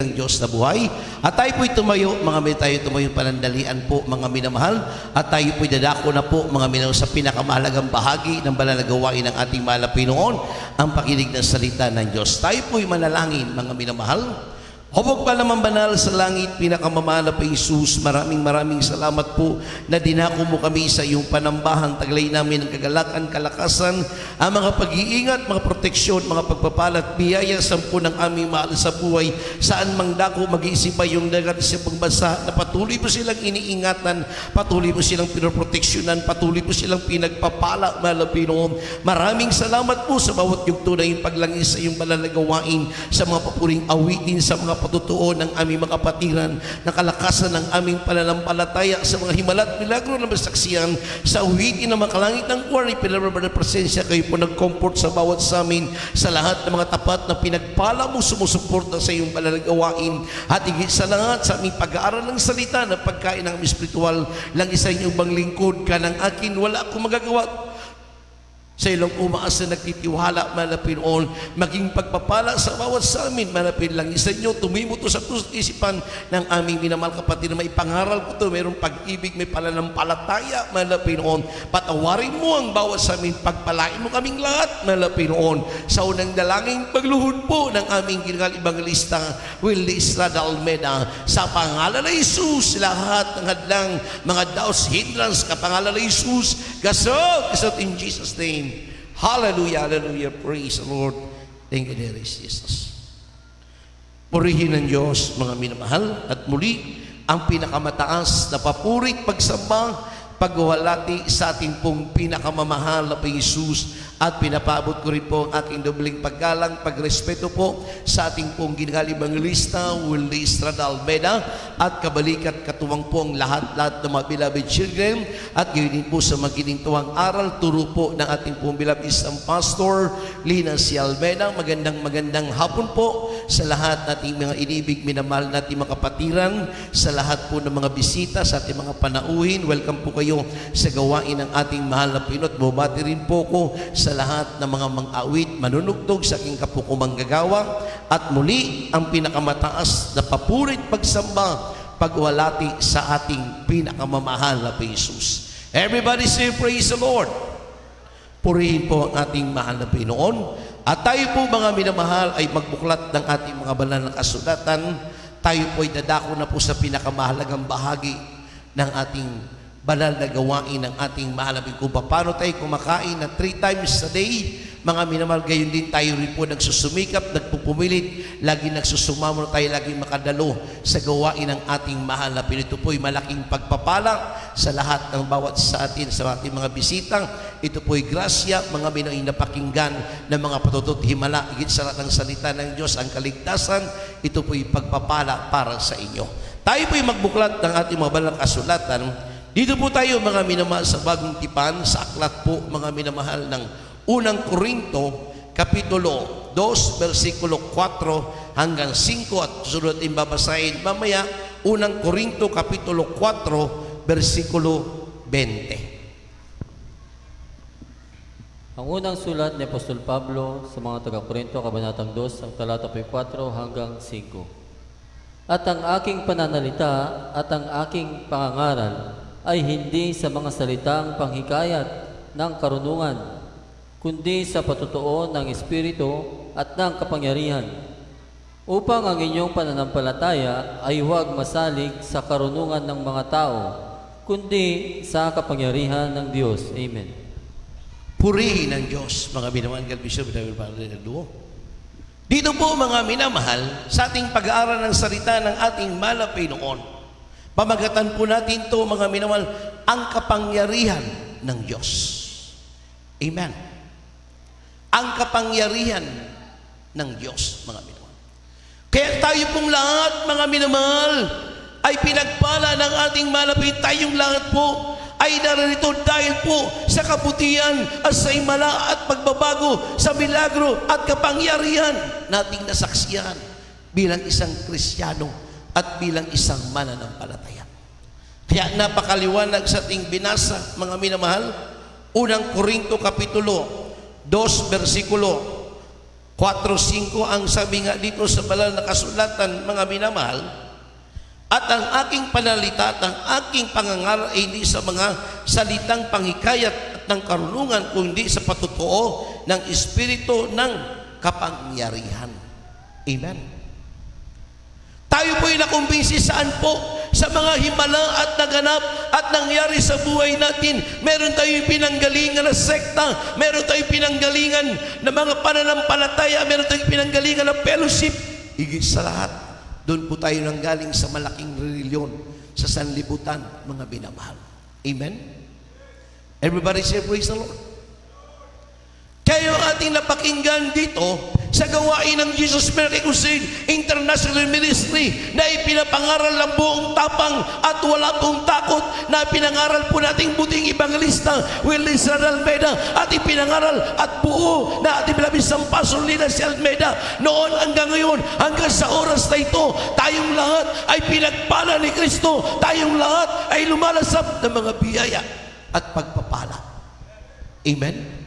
ng Diyos na buhay. At tayo po'y tumayo, tayo tumayo panandalian po, mga minamahal. At tayo po'y dadako na po, mga minamahal, sa pinakamahalagang bahagi ng banal na gawain ng ating mahal na Pinoon, ang pakinig ng salita ng Diyos. Tayo po'y manalangin, mga minamahal. Hubog pa naman banal sa langit, pinakamamahal na Jesus, maraming salamat po na dinako mo kami sa iyong panambahan. Taglay namin ang kagalakan, kalakasan, ang mga pag-iingat, mga proteksyon, mga pagpapalat, biyaya sampu ng aming mahal sa buhay. Saan mang dako mag-iisip pa yung dagat sa pagbansa na patuloy mo silang iniingatan, patuloy mo silang pinoproteksyonan, patuloy mo silang pinagpapala, mahal na Pinoon. Maraming salamat po sa bawat yugto na yung paglangis sa iyong banal na gawain, sa mga papuring awitin, sa mga patutuo ng aming mga kapatiran, ng kalakasan ng aming pananampalataya, sa mga himalat, milagro na masaksiyan, sa uwitin ng makalangit ng kuwari, pinalabar na presensya, kayo po nag-comfort sa bawat sa amin, sa lahat ng mga tapat na pinagpala mo, sumusuporta sa iyong pananagawain, at higit sa lahat, sa aming pag-aaral ng salita, na pagkain ng aming spiritual, lang isa inyong bang lingkod ka ng akin, wala akong magagawa. Sa ilang umaasa nagtitiwala, mahal na Pinoon, maging pagpapala sa bawat sa amin, mahal na Pinoon, lang isa nyo, tumimo to sa puso't isipan ng aming minamahal kapatid na may pangaral ko to, mayroong pag-ibig, may pananampalataya, mahal na Pinoon. Patawarin mo ang bawat sa amin, pagpalain mo kaming lahat, mahal na Pinoon. Sa unang dalangin, pagluhod po ng aming gingal ebangelista, Willie Estrada Almeida, sa pangalan ng Jesus, lahat ng hadlang, mga doubts, hindrance, kapangalan ng Jesus, gasot in Jesus' name. Hallelujah, hallelujah, praise the Lord. Thank you, dear Jesus. Purihin ng Diyos, mga minamahal, at muli ang pinakamataas na papurit, pagsamba, pagwalati sa ating pong pinakamamahal na Jesus, at pinapaabot ko rin po ang aking dobling paggalang, pagrespeto po sa ating pong gingal ebangelista Willie Estrada Almeida, at kabalikat katuwang po ang lahat ng mga beloved children, at gayon din po sa maginintuang aral, turo po ng ating pong beloved isang pastor Lina C. Almeida. Magandang hapon po sa lahat nating mga inibig, minamahal nating mga kapatiran, sa lahat po ng mga bisita, sa ating mga panauhin. Welcome po kayo sa gawain ng ating mahal na Pino't. Bumati rin po ko sa lahat ng mga mang-awit, manunugtog sa aking kapuko manggagawa, at muli ang pinakamataas na papurit, pagsamba, pagwalati sa ating pinakamamahal na Jesus. Everybody say praise the Lord. Purihin po ang ating mahal na Pinoon. At tayo po, mga minamahal, ay magbuklat ng ating mga banal na kasulatan. Tayo po ay dadako na po sa pinakamahalagang bahagi ng ating banal na gawain ng ating mahalabing kung paano tayo kumakain na 3 times a day. Mga minamahal, gayon din tayo rin po nagsusumikap, nagpupumilit, lagi nagsusumamo tayo, lagi makadalo sa gawain ng ating mahal na Pinoon. Ito po'y malaking pagpapala sa lahat ng bawat sa atin, sa ating mga bisitang. Ito po'y grasya, mga minamahal, napakinggan ng mga patutot himala, higit sa lahat ng salita ng Diyos, ang kaligtasan. Ito po'y pagpapala para sa inyo. Tayo po'y magbuklat ng ating mga banal na kasulatan. Dito po tayo, mga minamahal, sa Bagong Tipan, sa aklat po, mga minamahal, ng Unang Korinto, Kapitulo 2, versikulo 4 hanggang 5, at susunod natin babasahin mamaya, Unang Korinto, Kapitulo 4, versikulo 20. Ang unang sulat ni Apostol Pablo sa mga taga-Korinto, Kabanatang 2, ang talata 4 hanggang 5. At ang aking pananalita at ang aking pangangaral ay hindi sa mga salitang panghikayat ng karunungan, kundi sa patutuo ng Espiritu at ng kapangyarihan, upang ang inyong pananampalataya ay huwag masalig sa karunungan ng mga tao, kundi sa kapangyarihan ng Diyos. Amen. Purihin ng Diyos, mga minamahal, Bishop David Padre Luo. Dito po, mga minamahal, sa ating pag-aaral ng salita ng ating mahal na Pinoon, pamagatan po natin ito, mga minamahal, ang kapangyarihan ng Diyos. Amen. Ang kapangyarihan ng Diyos, mga minamahal. Kaya tayo pong lahat, mga minamahal, ay pinagpala ng ating malapit. Tayong lahat po ay narito dahil po sa kabutihan at sa himala at pagbabago, sa milagro at kapangyarihan nating nasaksiyan bilang isang Kristiyano at bilang isang mananampalataya. Kaya napakaliwanag sa ating binasa, mga minamahal, Unang Korinto Kapitulo 2, versikulo 4 4:5 ang sabi nga dito sa banal na kasulatan, mga minamahal, at ang aking panalita at ang aking pangangaral ay hindi sa mga salitang panghikayat at ng karunungan, kundi sa patutuo ng Espiritu ng kapangyarihan. Amen. Tayo po'y nakumbinsi saan po? Sa mga himala at naganap at nangyari sa buhay natin. Meron tayong pinanggalingan na sekta, meron tayong pinanggalingan na mga pananampalataya, meron tayong pinanggalingan na fellowship. Higit sa lahat, doon po tayo nanggaling sa malaking reliyon, sa sanlibutan, mga binamahal. Amen? Everybody say, praise the Lord. Kaya ang ating napakinggan dito sa gawain ng Jesus Miracle Crusade International Ministry na ipinapangaral ng buong tapang at wala pong takot, na pinangaral po nating buting ebangelista Willis Almeida at ipinangaral at buo na ating bilabisang Pastor Lina si Almeida noon hanggang ngayon, hanggang sa oras na ito, tayong lahat ay pinagpala ni Kristo, tayong lahat ay lumalasap ng mga biyaya at pagpapala. Amen?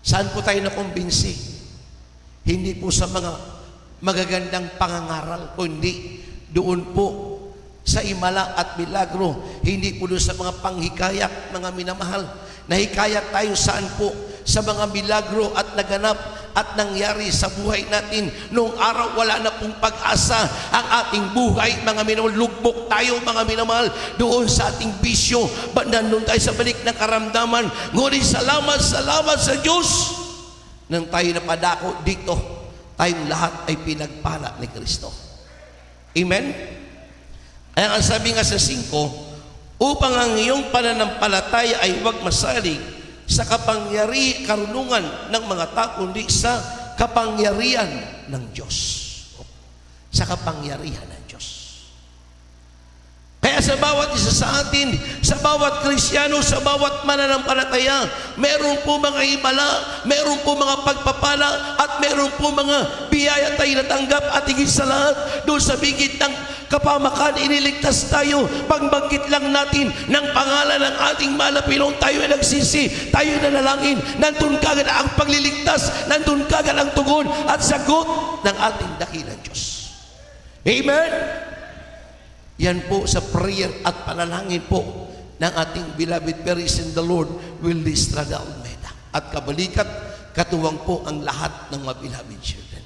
Saan po tayo nakumbinsi? Hindi po sa mga magagandang pangangaral, kundi doon po sa imala at milagro. Hindi po doon sa mga panghikayat, mga minamahal. Nahikayat tayo saan po? Sa mga milagro at naganap at nangyari sa buhay natin. Noong araw, wala na pong pag-asa ang ating buhay, mga minamahal. Lugbok tayo, mga minamahal, doon sa ating bisyo. Nandun tayo sa balik ng karamdaman. Ngunit salamat sa Diyos nang tayo napadako dito, tayong lahat ay pinagpala ni Kristo. Amen? Ay ang sabi nga sa 5, upang ang iyong pananampalataya ay huwag masalig sa karunungan ng mga tao, kundi sa kapangyarihan ng Diyos. Sa kapangyarihan ng Diyos. Kaya sa bawat isa sa atin, sa bawat Kristiyano, sa bawat mananampalataya, meron po mga himala, meron po mga pagpapala, at meron po mga biyaya tayo natanggap, at higit sa lahat, doon sa bigit ng kapamakan, iniligtas tayo. Pagbanggit lang natin ng pangalan ng ating mahal na Panginoon, tayo ay nagsisi, tayo nanalangin, nandun kagad ang pagliligtas, nandun kagad ang tugon at sagot ng ating dakilang Diyos. Amen? Yan po sa prayer at panalangin po ng ating beloved Paris in the Lord, Willis Almeida. At kabalikat, katuwang po ang lahat ng mga beloved children.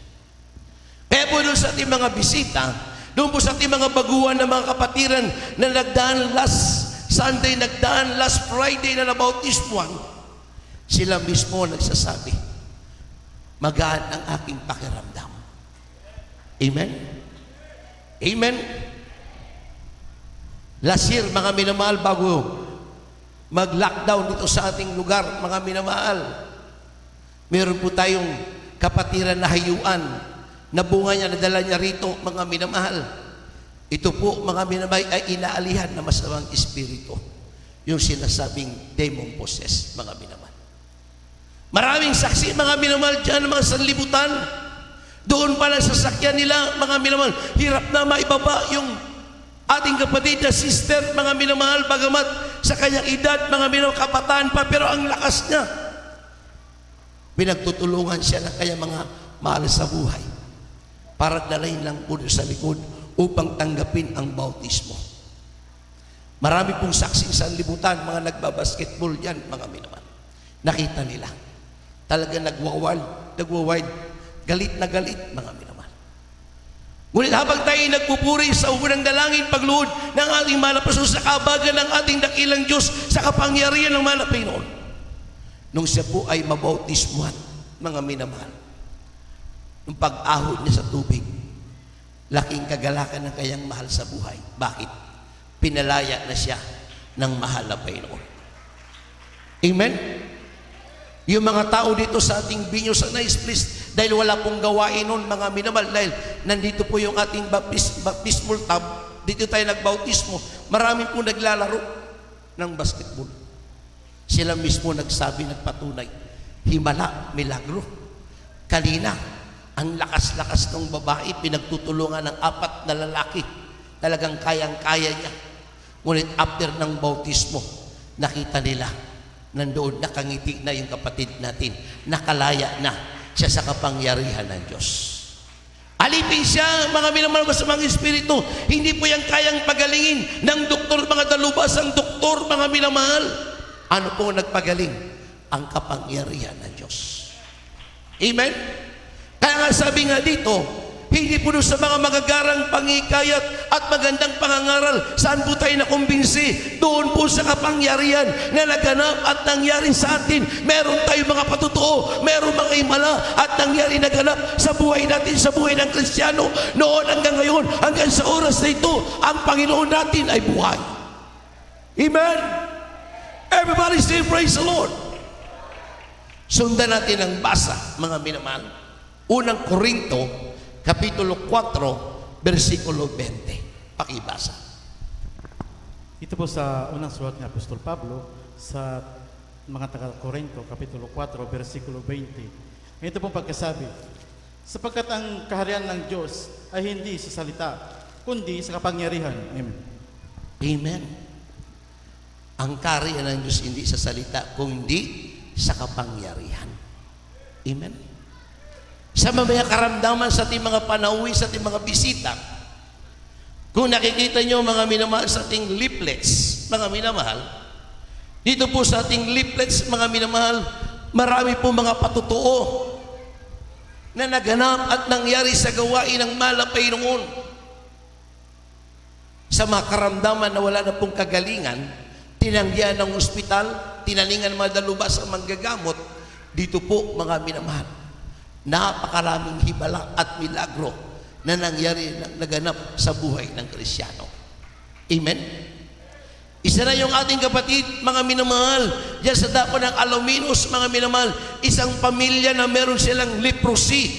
Kaya po doon sa ating mga bisita, doon po sa ating mga baguhan ng mga kapatiran na nagdaan last Sunday, nagdaan last Friday na nabautismuhan, sila mismo nagsasabi, magaan ang aking pakiramdam. Amen? Amen? Last year, mga minamahal, bago mag-lockdown dito sa ating lugar, mga minamahal, meron po tayong kapatiran na hayuan na bunga niya, nadala niya rito, mga minamahal. Ito po, mga minamahal, ay inaalihan na masamang espiritu. Yung sinasabing demon possessed, mga minamahal. Maraming saksi, mga minamahal, dyan, mga sanlibutan. Doon pa lang sa sakyan nila, mga minamahal, hirap na maibaba yung ating kapatid na sister, mga minamahal, bagamat sa kanyang edad, mga minamahal, kabataan pa, pero ang lakas niya. Pinagtutulungan siya ng kanyang mga mahal sa buhay para dalahin lang po sa likod upang tanggapin ang bautismo. Marami pong saksi sa libutan, mga nagbabasketball yan, mga minamahal. Nakita nila. Talaga nagwawild, galit na galit, mga minamahal. Ngunit habang tayo nagpupuri sa unang dalangin, pagluhod ng ating mahal na Panginoon, sa kabagan ng ating dakilang Diyos, sa kapangyarihan ng mahal na Panginoon, nung siya po ay mabautismuhan, mga minamahal, nung pag-ahod niya sa tubig, laking kagalakan ng kanyang mahal sa buhay. Bakit? Pinalaya na siya ng mahal na Panginoon. Amen? Yung mga tao dito sa ating binyo sa Nice Place, dahil wala pong gawain nun, mga minamahal, dahil nandito po yung ating baptismal tub, dito tayo nagbautismo, marami po naglalaro ng basketball. Sila mismo nagsabi, nagpatunay, himala, milagro. Kanina, ang lakas-lakas ng babae, pinagtutulungan ng 4 na lalaki. Talagang kayang-kaya niya. Ngunit after ng bautismo, nakita nila, nandoon nakangiti na yung kapatid natin, nakalaya na, siya sa kapangyarihan ng Diyos. Alipin siya, mga minamahal sa mga espiritu. Hindi po yan kayang pagalingin ng doktor, mga dalubhasang doktor, mga minamahal. Ano po nagpagaling? Ang kapangyarihan ng Diyos. Amen? Kaya nga sabi nga dito, hindi po doon sa mga magagarang pangikayat at magandang pangangaral. Saan po tayo nakumbinsi? Doon po sa kapangyarihan na naganap at nangyari sa atin. Meron tayong mga patutuo, meron mga himala at nangyari naganap sa buhay natin, sa buhay ng Kristiyano. Noon hanggang ngayon, hanggang sa oras na ito, ang Panginoon natin ay buhay. Amen? Everybody say praise the Lord. Sundan natin ang basa, mga minamahal. Unang Korinto, Kapitulo 4, versikulo 20. Pakibasa. Ito po sa unang sulat ni Apostol Pablo sa mga taga-Korinto, Kapitulo 4, versikulo 20. Ito pong pagkasabi, sapagkat ang kaharian ng Diyos ay hindi sa salita, kundi sa kapangyarihan. Amen. Amen. Ang kaharian ng Diyos hindi sa salita, kundi sa kapangyarihan. Amen. Sa mamaya karamdaman sa ating mga panauwi, sa ating mga bisita, kung nakikita nyo mga minamahal sa ating leaflets, mga minamahal, dito po sa ating leaflets, mga minamahal, marami po mga patutuo na naganap at nangyari sa gawain ng malapay noon. Sa mga karamdaman na wala na pong kagalingan, tinanggihan ng ospital, tinaningan ng mga dalubhas ang manggagamot, dito po mga minamahal, napakaraming hibala at milagro na nangyari, naganap sa buhay ng Kristiyano. Amen? Isa na yung ating kapatid, mga minamahal, diyan sa dako ng Alaminos, mga minamahal, isang pamilya na meron silang leprosy.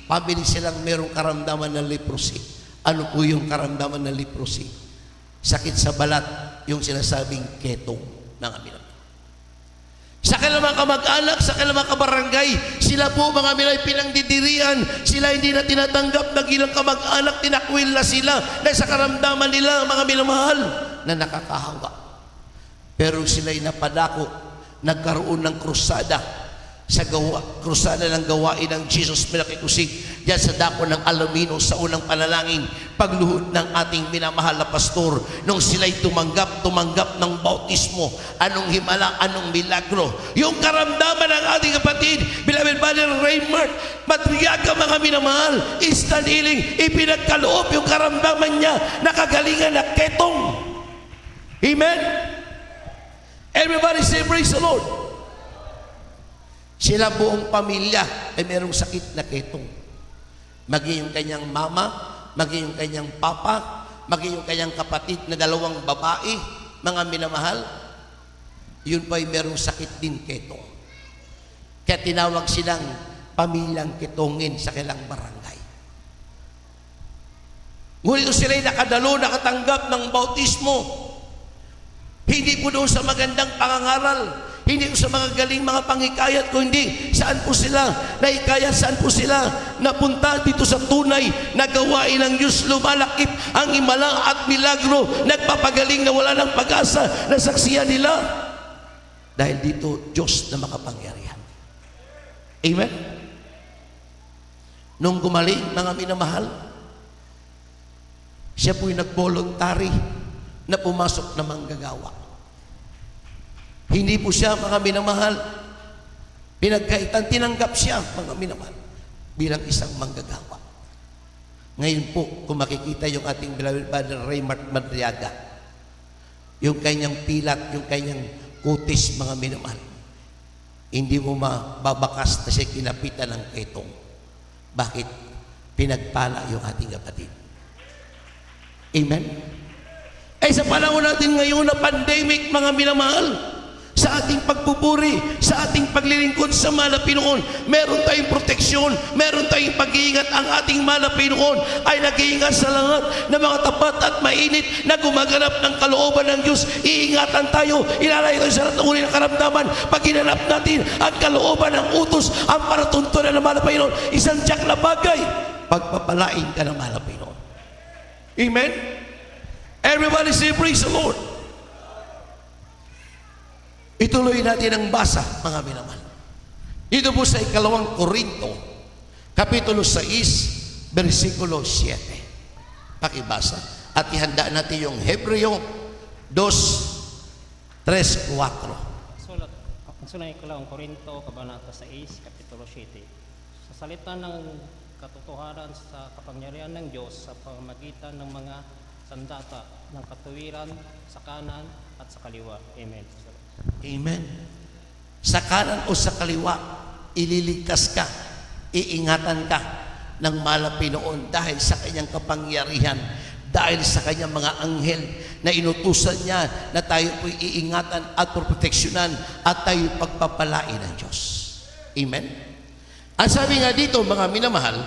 Pamilya silang merong karamdaman ng leprosy. Ano po yung karamdaman ng leprosy? Sakit sa balat, yung sinasabing ketong, mga minamahal. Sa kanilang mga kamag-anak, sa kanilang mga kabarangay, sila po mga milay pinangdidirian, sila hindi na tinatanggap na ilang kamag-anak, tinakwil na sila dahil sa karamdaman nila, mga minamahal, na nakakahawa. Pero sila'y napadako, nagkaroon ng krusada, sa krusada ng gawain ng Jesus Minakikusig, diyan sa dako ng Alaminos sa unang panalangin, pagluhod ng ating minamahal na pastor, nung sila'y tumanggap ng bautismo, anong himala, anong milagro, yung karamdaman ng ating kapatid, Beloved Brother Raymart Madriaga, mga minamahal, instant healing, ipinagkaloob yung karamdaman niya, nakagalingan na ketong. Amen? Everybody say praise the Lord. Sila buong pamilya ay merong sakit na ketong. Maging yung kanyang mama, maging yung kanyang papa, maging yung kanyang kapatid na dalawang babae, mga minamahal, yun pa ay merong sakit din ketong. Kaya tinawag silang pamilyang ketongin sa kanilang barangay. Ngunit kung sila'y nakadalo, nakatanggap ng bautismo, hindi po doon sa magandang pangangaral, hindi sa mga galing mga pangikayat, kundi saan po sila naikayat, saan po sila napunta dito sa tunay na gawain ng Diyos. Lumalakip ang himala at milagro, nagpapagaling na wala ng pag-asa na saksiyan nila. Dahil dito, Diyos na makapangyarihan. Amen? Nung gumaling, mga minamahal, siya po'y nag-voluntary na pumasok na manggagawa. Hindi po siya, mga minamahal, pinagkaitan, tinanggap siya, mga minamahal, bilang isang manggagawa. Ngayon po, kung makikita yung ating Beloved Brother Raymart Madriaga, yung kanyang pilat, yung kanyang kutis, mga minamahal, hindi mo mababakas na siya kinapitan ng ketong. Bakit? Pinagpala yung ating kapatid. Amen? Ay sa panahon natin ngayon na pandemic, mga minamahal, sa ating pagpupuri, sa ating paglilingkod sa mahal na Pinoon, meron tayong proteksyon, meron tayong pag-iingat. Ang ating mahal na Pinoon ay nag-iingat sa lahat ng mga tapat at mainit na gumaganap ng kalooban ng Diyos. Iingatan tayo, ilalayo tayo sa lahat ng uri ng karamdaman. Pag ginanap natin ang kalooban ng utos, ang paratuntunan ng mahal na Pinoon, isang tiyak na bagay, pagpapalain ka ng mahal na Pinoon. Amen? Everybody say praise the Lord. Ituloy natin ang basa, mga minamahal. Dito po sa 2 Korinto, Kapitulo 6, versikulo 7. Pakibasa. At ihanda natin yung Hebreo 2, 3, 4. Sulat, ang sunay Ikalawang Korinto, Kabanata 6, Kapitulo 7. Sa salita ng katotohanan sa kapangyarihan ng Diyos sa pamamagitan ng mga sandata ng katuwiran sa kanan at sa kaliwa. Amen. Amen. Sa kanan o sa kaliwa, ililigtas ka, iingatan ka ng Malapinoon dahil sa kanyang kapangyarihan, dahil sa kanyang mga anghel na inutusan niya na tayo po'y iingatan at proteksyonan at tayo pagpapalain ng Diyos. Amen. Ang sabi nga dito, mga minamahal,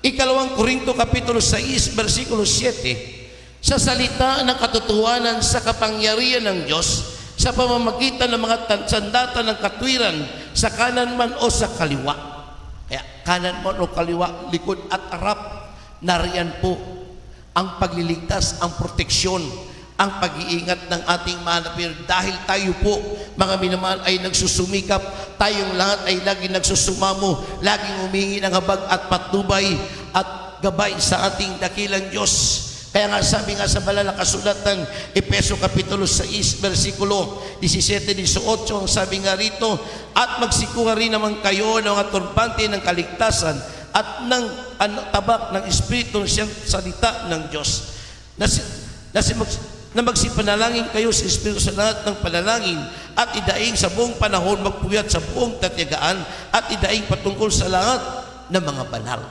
Ikalawang Korinto Kapitulo 6, versikulo 7, sa salita ng katotohanan sa kapangyarihan ng Diyos sa pamamagitan ng mga sandata ng katwiran sa kanan man o sa kaliwa. Kaya kanan man o kaliwa, likod at harap, nariyan po ang pagliligtas, ang proteksyon, ang pag-iingat ng ating manapir. Dahil tayo po, mga minamahal, ay nagsusumikap, tayong lahat ay laging nagsusumamo, laging humingi ng habag at patnubay at gabay sa ating dakilang Diyos. Kaya nga sabi nga sa banal na kasulatan, Efeso Kapitulo 6, versikulo 17-18, ang sabi nga rito, at magsikuha rin naman kayo ng mga turbante ng kaligtasan at ng tabak ng Espiritu siyang salita ng Diyos. Na magsipanalangin kayo sa Espiritu sa lahat ng panalangin at idaing sa buong panahon magpuyat sa buong tatyagaan at idaing patungkol sa lahat ng mga banal.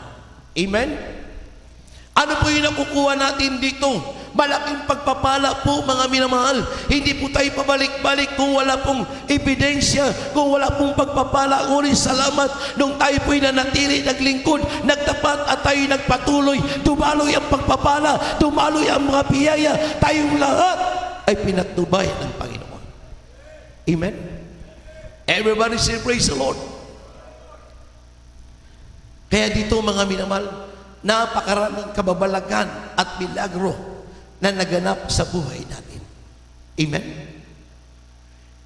Amen? Ano po yung nakukuha natin dito? Malaking pagpapala po, mga minamahal. Hindi po tayo pabalik-balik kung wala pong ebidensya, kung wala pong pagpapala. Ngunit salamat nung tayo po'y nanatili, naglingkod, nagtapat at tayo nagpatuloy. Dumaloy ang pagpapala, dumaloy ang mga biyaya. Tayong lahat ay pinatnubay ng Panginoon. Amen? Everybody say praise the Lord. Kaya dito, mga minamahal, napakaraming kababalagan at milagro na naganap sa buhay natin. Amen?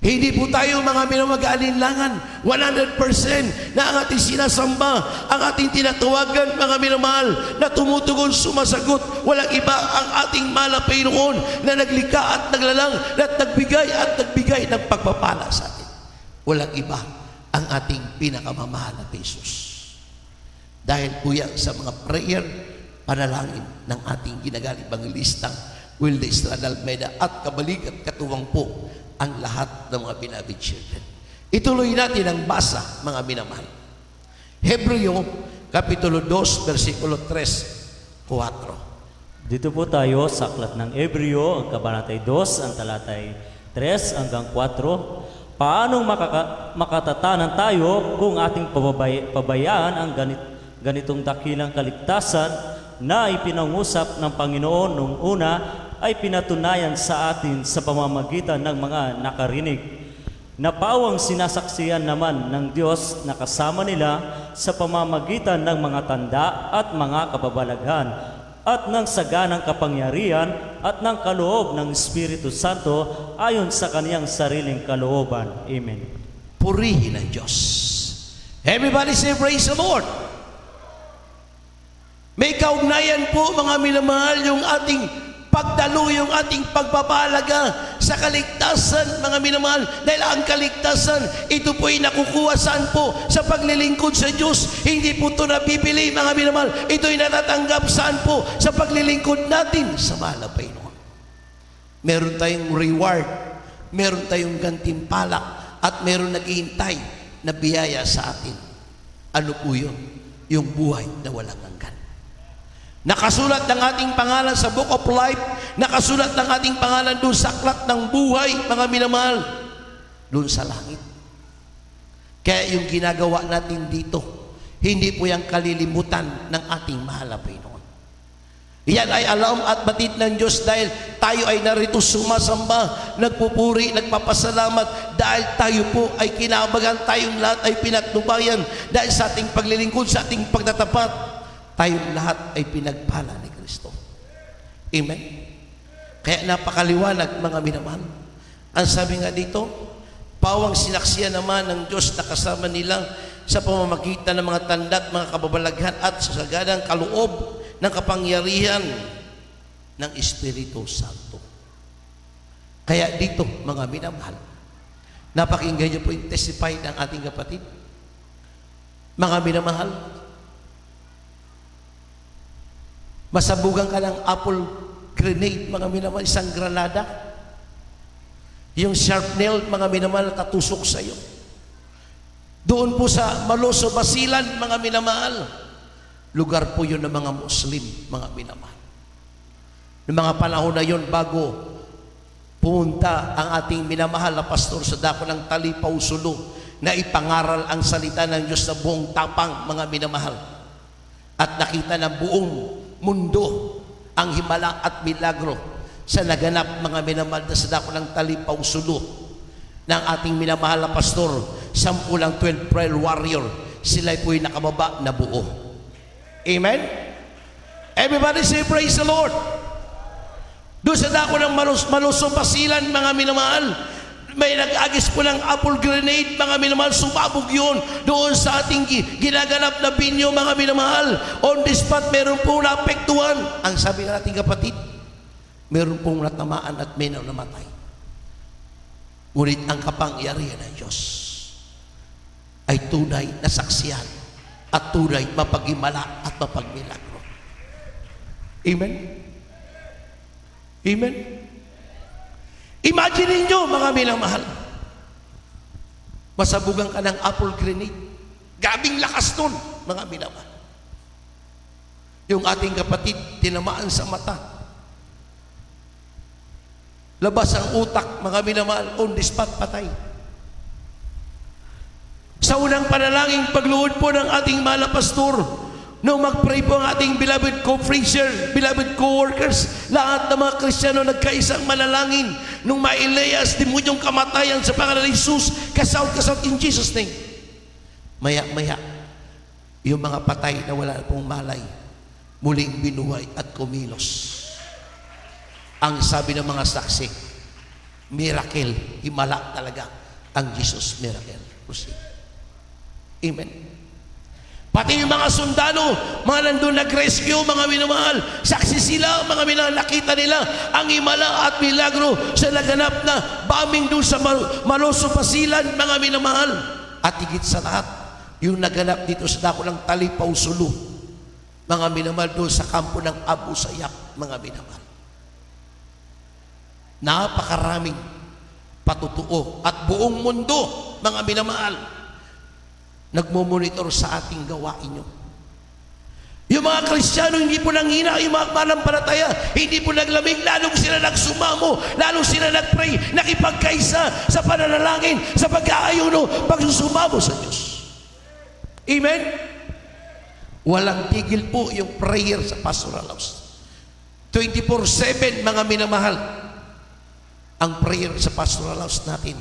Hindi po tayo mga minamag-aalinlangan 100% na ang ating sinasamba, ang ating tinatawagan, mga minamahal, na tumutugon, sumasagot. Walang iba ang ating Malapinoon na naglikha at naglalang at nagbigay ng pagpapala sa atin. Walang iba ang ating pinakamamahal na Jesus. Dahil po yan sa mga prayer, panalangin ng ating ginagali Evangelistang Wilde Estrada Almeida at kabalik at katuwang po ang lahat ng mga beloved children. Ituloy natin ang basa, mga minamahal. Hebreo, Kapitulo 2, versikulo 3, 4. Dito po tayo sa aklat ng Hebreo, ang kabanatay 2, ang talatay 3 hanggang 4. Paanong makatatanan tayo kung ating pabayaan ang ganitong dakilang kaligtasan na ipinangusap ng Panginoon nung una ay pinatunayan sa atin sa pamamagitan ng mga nakarinig. Napawang sinasaksiyan naman ng Diyos na kasama nila sa pamamagitan ng mga tanda at mga kababalaghan at ng saganang kapangyarihan at ng kaloob ng Espiritu Santo ayon sa kaniyang sariling kalooban. Amen. Purihin ang Diyos. Everybody say praise the Lord. May kaugnayan po, mga minamahal, yung ating pagdalo, yung ating pagpapalaga sa kaligtasan, mga minamahal. Dahil ang kaligtasan, ito po ay nakukuha saan po? Sa paglilingkod sa Diyos. Hindi po ito nabibili, mga minamahal. Ito ay natatanggap saan po? Sa paglilingkod natin sa mahal na Panginoon. Meron tayong reward, meron tayong gantimpala, at meron naghihintay na biyaya sa atin. Ano po yun? Yung buhay na walang hanggan. Nakasulat ng ating pangalan sa Book of Life, nakasulat ng ating pangalan doon sa aklat ng buhay, mga minamahal, doon sa langit. Kaya yung ginagawa natin dito, hindi po yung kalilimutan ng ating mahal na Panginoon. Yan ay alam at batid ng Diyos dahil tayo ay narito sumasamba, nagpupuri, nagpapasalamat dahil tayo po ay kinabagan, tayong lahat ay pinatnubayan dahil sa ating paglilingkod, sa ating pagtatapat. Tayong lahat ay pinagpala ni Kristo. Amen? Kaya napakaliwanag, mga minamahal. Ang sabi nga dito, pawang sinaksiyan naman ng Diyos na kasama nila sa pamamagitan ng mga tanda at mga kababalaghan at sa sagadang kaloob ng kapangyarihan ng Espiritu Santo. Kaya dito, mga minamahal, napakinggan niyo po yung testify ng ating kapatid. Mga minamahal, masabugan ka ng apple grenade, mga minamahal, isang granada. Yung sharp nail, mga minamahal, tatusok sa iyo. Doon po sa Maloso, Basilan, mga minamahal, lugar po yun ng mga Muslim, mga minamahal. Noong mga panahon na yun, bago pumunta ang ating minamahal na pastor sa dako ng Talipaw, Sulu, na ipangaral ang salita ng Diyos sa buong tapang, mga minamahal. At nakita ng buong mundo ang himala at milagro sa naganap, mga minamahal, na sa dako ng Talipaw, Sulu, ng ating minamahal na pastor, 10 lang 12 prayer warrior, sila po'y nakababa na buo. Amen? Everybody say praise the Lord. Doon sa dako ng Maloso, Basilan, mga minamahal, may nag-agis po ng apple grenade, mga minamahal, sumabog yun doon sa ating ginaganap na binyo, mga minamahal. On the spot, meron po naapektuhan. Ang sabi ng ating kapatid, meron pong natamaan at may namatay. Ngunit ang kapangyarihan ng Diyos ay tunay na saksiyan at tunay mapaghimala at mapagmilagro. Amen? Amen? Imagine ninyo, mga minamahal, masabugan ka ng apple grenade. Gabing lakas nun, mga minamahal. Yung ating kapatid, tinamaan sa mata. Labas ang utak, mga minamahal, on the spot, patay. Sa unang panalangin, pagluhod po ng ating mahal na pastor, nung mag-pray po ang ating beloved co-preacher, beloved co-workers, lahat ng mga Kristiyano nagkaisang manalangin, nung mailayas, demunyong kamatayan sa pangalan ni Jesus, kasaut in Jesus' name. Maya-maya, yung mga patay na wala pong malay, muling binuhay at kumilos. Ang sabi ng mga saksi, miracle, himala talaga ang Jesus miracle. Amen. Pati yung mga sundalo, mga nandun nag-rescue, mga minamahal, saksi sila, mga minamahal, nakita nila ang himala at milagro sa naganap na bombing doon sa Maloso, Basilan, mga minamahal. At higit sa lahat, yung naganap dito sa dako ng Talipaw, Sulu, mga minamahal, doon sa kampo ng Abu Sayyaf, mga minamahal. Napakaraming patutuo at buong mundo, mga minamahal, nagmomonitor sa ating gawain nyo. Yung mga Kristiyano hindi po nanghina, yung mga manampalataya hindi po naglamig, lalong sila nagsumamo, lalong sila nagpray, nakipagkaisa sa pananalangin, sa pag-aayuno, pagsusumamo sa Diyos. Amen? Walang tigil po yung prayer sa pastoral house. 24/7, mga minamahal, ang prayer sa pastoral house natin,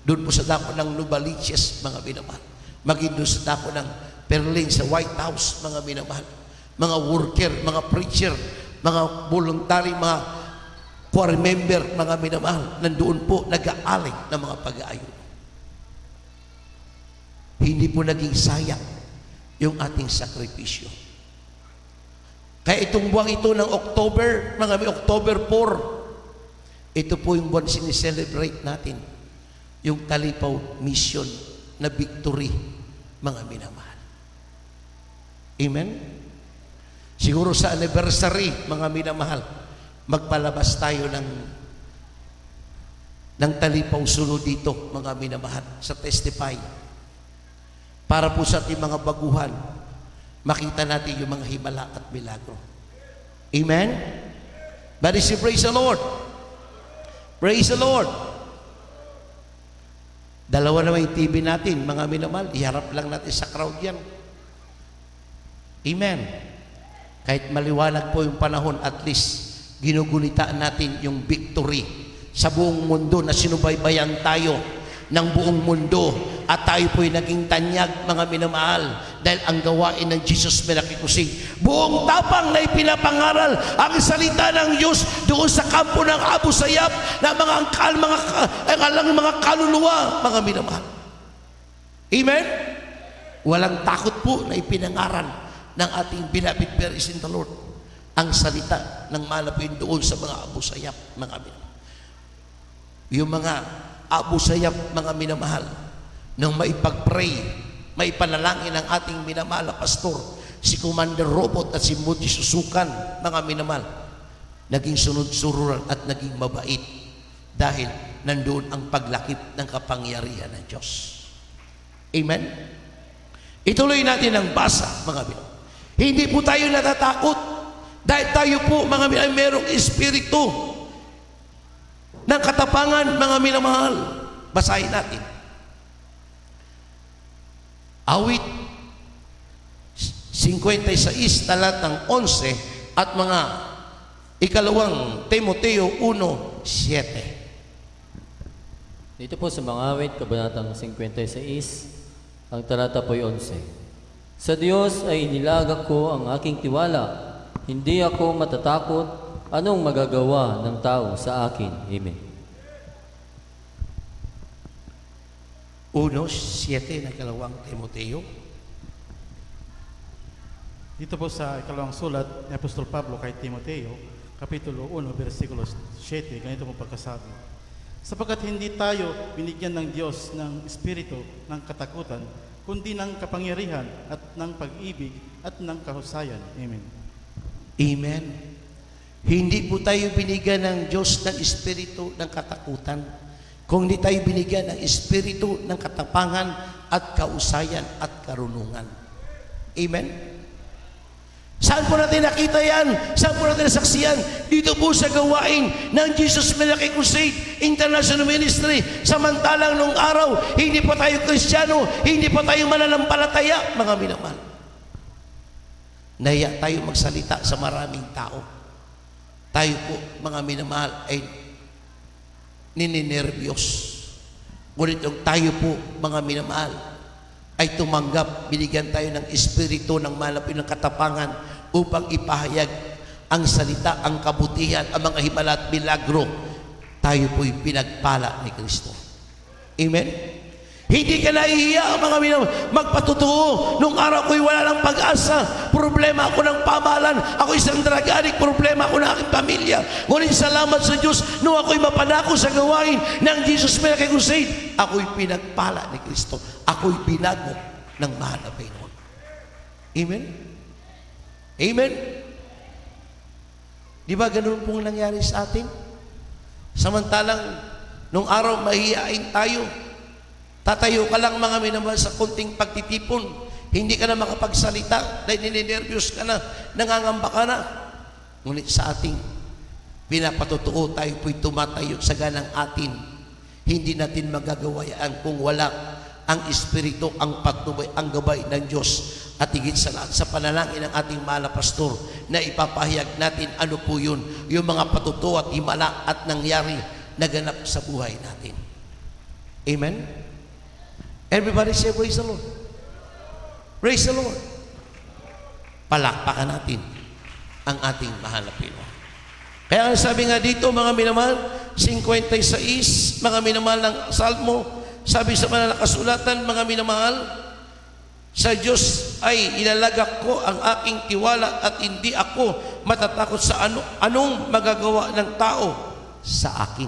doon po sa dako ng Novaliches, mga minamahal, maging doon sa dako ng Perlin sa White House, mga minamahal, mga worker, mga preacher, mga voluntary, mga choir member, mga minamahal, nandoon po nag-aaling ng mga pag-aayon. Hindi po naging sayang yung ating sakripisyo. Kaya itong buwang ito ng October, mga October 4, ito po yung buwan sineselebrate natin, yung Talipaw Mission na victory, mga minamahal. Amen? Siguro sa anniversary, mga minamahal, magpalabas tayo ng Talipaw, Sulu dito, mga minamahal, sa testify. Para po sa ating mga baguhan, makita natin yung mga himala at milagro. Amen? But praise the Lord. Praise the Lord. Dalawa naman yung TV natin, mga minamahal, iharap lang natin sa crowd yan. Amen. Kahit maliwanag po yung panahon, at least ginugulitaan natin yung victory sa buong mundo na sinubaybayan tayo ng buong mundo at tayo po'y naging tanyag, mga minamahal, dahil ang gawain ng Jesus Miracle Crusade, buong tapang na ipinapangaral ang salita ng Diyos doon sa kampo ng Abu Sayyaf na mga kaluluwa, mga minamahal. Amen? walang takot po na ipinangaral ng ating beloved Paris in the Lord ang salita ng malapit doon sa mga Abu Sayyaf, mga minamahal. Yung mga Abu Sayyaf, mga minamahal, nang maipag-pray, maipanalangin ang ating minamahal na pastor, si Commander Robot at si Moody Susukan, mga minamahal, naging sunod-sururan at naging mabait dahil nandoon ang paglakip ng kapangyarihan ng Diyos. Amen? Ituloy natin ang basa, mga minamahal. Hindi po tayo natatakot dahil tayo po, mga minamahal, merong espiritu ng katapangan, mga minamahal. Basahin natin. Awit 56, talatang 11 at mga ikalawang Timoteo 1:7. Dito po sa mga awit, kabanatang 56, ang talata po'y 11. Sa Diyos ay inilagak ko ang aking tiwala. Hindi ako matatakot anong magagawa ng tao sa akin. Amen. 1:7 ng ikalawang Timoteo. Dito po sa ikalawang sulat ni Apostol Pablo kay Timoteo, Kapitulo 1, versikulo 7, ganito po pagkasabi. Sapagkat hindi tayo binigyan ng Diyos ng espiritu ng katakutan, kundi ng kapangyarihan at ng pag-ibig at ng kahusayan. Amen. Amen. Hindi po tayo binigyan ng Diyos ng espiritu ng katakutan, kundi tayo binigyan ng espiritu ng katapangan at kausayan at karunungan. Amen. Saan po natin nakita yan? Saan po natin nasaksiyan? Dito po sa gawain ng Jesus Miracle Crusade International Ministry. Samantalang nung araw, hindi pa tayo Kristiyano, hindi pa tayo mananampalataya, mga minamahal. Nahiya tayo magsalita sa maraming tao. Tayo po, mga minamahal, ay nininervyos. Ngunit yung tayo po, mga minamahal, ay tumanggap, binigyan tayo ng espiritu ng malapit ng katapangan upang ipahayag ang salita, ang kabutihan, ang mga himala at milagro. Tayo po'y pinagpala ni Kristo. Amen? Hindi ka nahihiya, mga minamahal, magpatutuo. Nung araw ko'y wala ng pag-asa. Problema ako ng pamahalan. Ako isang drug addict. Problema ako ng aking pamilya. Ngunit salamat sa Diyos, nung ako'y mapanako sa gawain ng Jesus Miracle Crusade, ako'y pinagpala ni Kristo. Ako'y binago ng mahal na Panginoon. Amen? Amen? Di ba ganun pong nangyari sa atin? Samantalang, nung araw mahihain tayo, tatayo ka lang, mga minamahal, sa kunting pagtitipon. Hindi ka na makapagsalita dahil nininervyos ka na, nangangamba ka na. Ngunit sa ating pinapatutuo, tayo po'y tumatayo sa ganang atin. Hindi natin magagawa yan kung wala ang espiritu, ang pagtubay, ang gabay ng Diyos. At higit sa lahat, sa panalangin ng ating mahal na pastor, na ipapahayag natin ano po yun, yung mga patutuo at himala at nangyari naganap sa buhay natin. Amen? Everybody say, praise the Lord. Praise the Lord. Palakpakan natin ang ating mahal na Panginoon. Kaya ang sabi nga dito, mga minamahal, 56, mga minamahal ng Salmo, sabi sa mga nakasulatan, mga minamahal, sa Diyos ay ilalagak ko ang aking tiwala at hindi ako matatakot sa anong magagawa ng tao sa akin.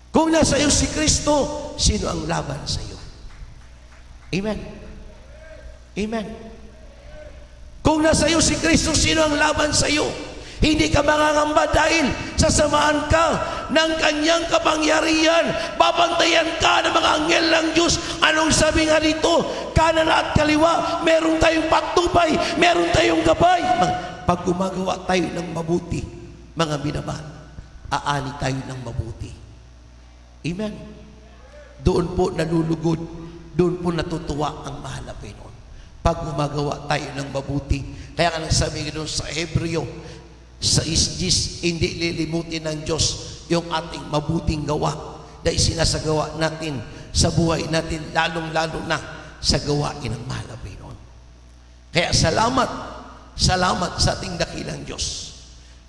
Kung nasa iyo si Kristo, sino ang laban sa iyo? Amen. Amen. Kung nasa iyo si Kristo, sino ang laban sa iyo? Hindi ka mangangamba dahil sasamahan ka ng kanyang kapangyarihan. Babantayan ka ng mga anghel ng Diyos. Anong sabi nga dito? Kanan at kaliwa, meron tayong patnubay, meron tayong gabay. Pag gumagawa tayo ng mabuti, mga minamahal, aani tayo ng mabuti. Amen. Doon po nalulugod, doon po natutuwa ang mahal na Panginoon. Pag gumagawa tayo ng mabuti. Kaya nga nagsabi doon sa Hebreo, sa isjis, hindi lilimutin ng Diyos yung ating mabuting gawa dahil sinasagawa natin sa buhay natin, lalong-lalo na sa gawain ng mahal na Panginoon. Kaya salamat sa ating dakilang Diyos,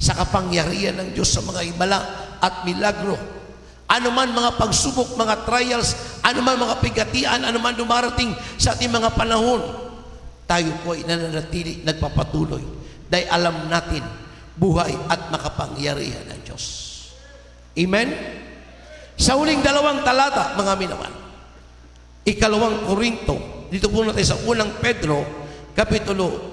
sa kapangyarihan ng Diyos sa mga himala at milagro anuman mga pagsubok, mga trials, anuman mga pigatian, anuman dumarating sa ating mga panahon, tayo po ay nananatili, nagpapatuloy dahil alam natin buhay at makapangyarihan ng Diyos. Amen? Sa huling 2 talata, mga minamahal, 2 Korinto, dito po natin sa 1 Pedro, Kapitulo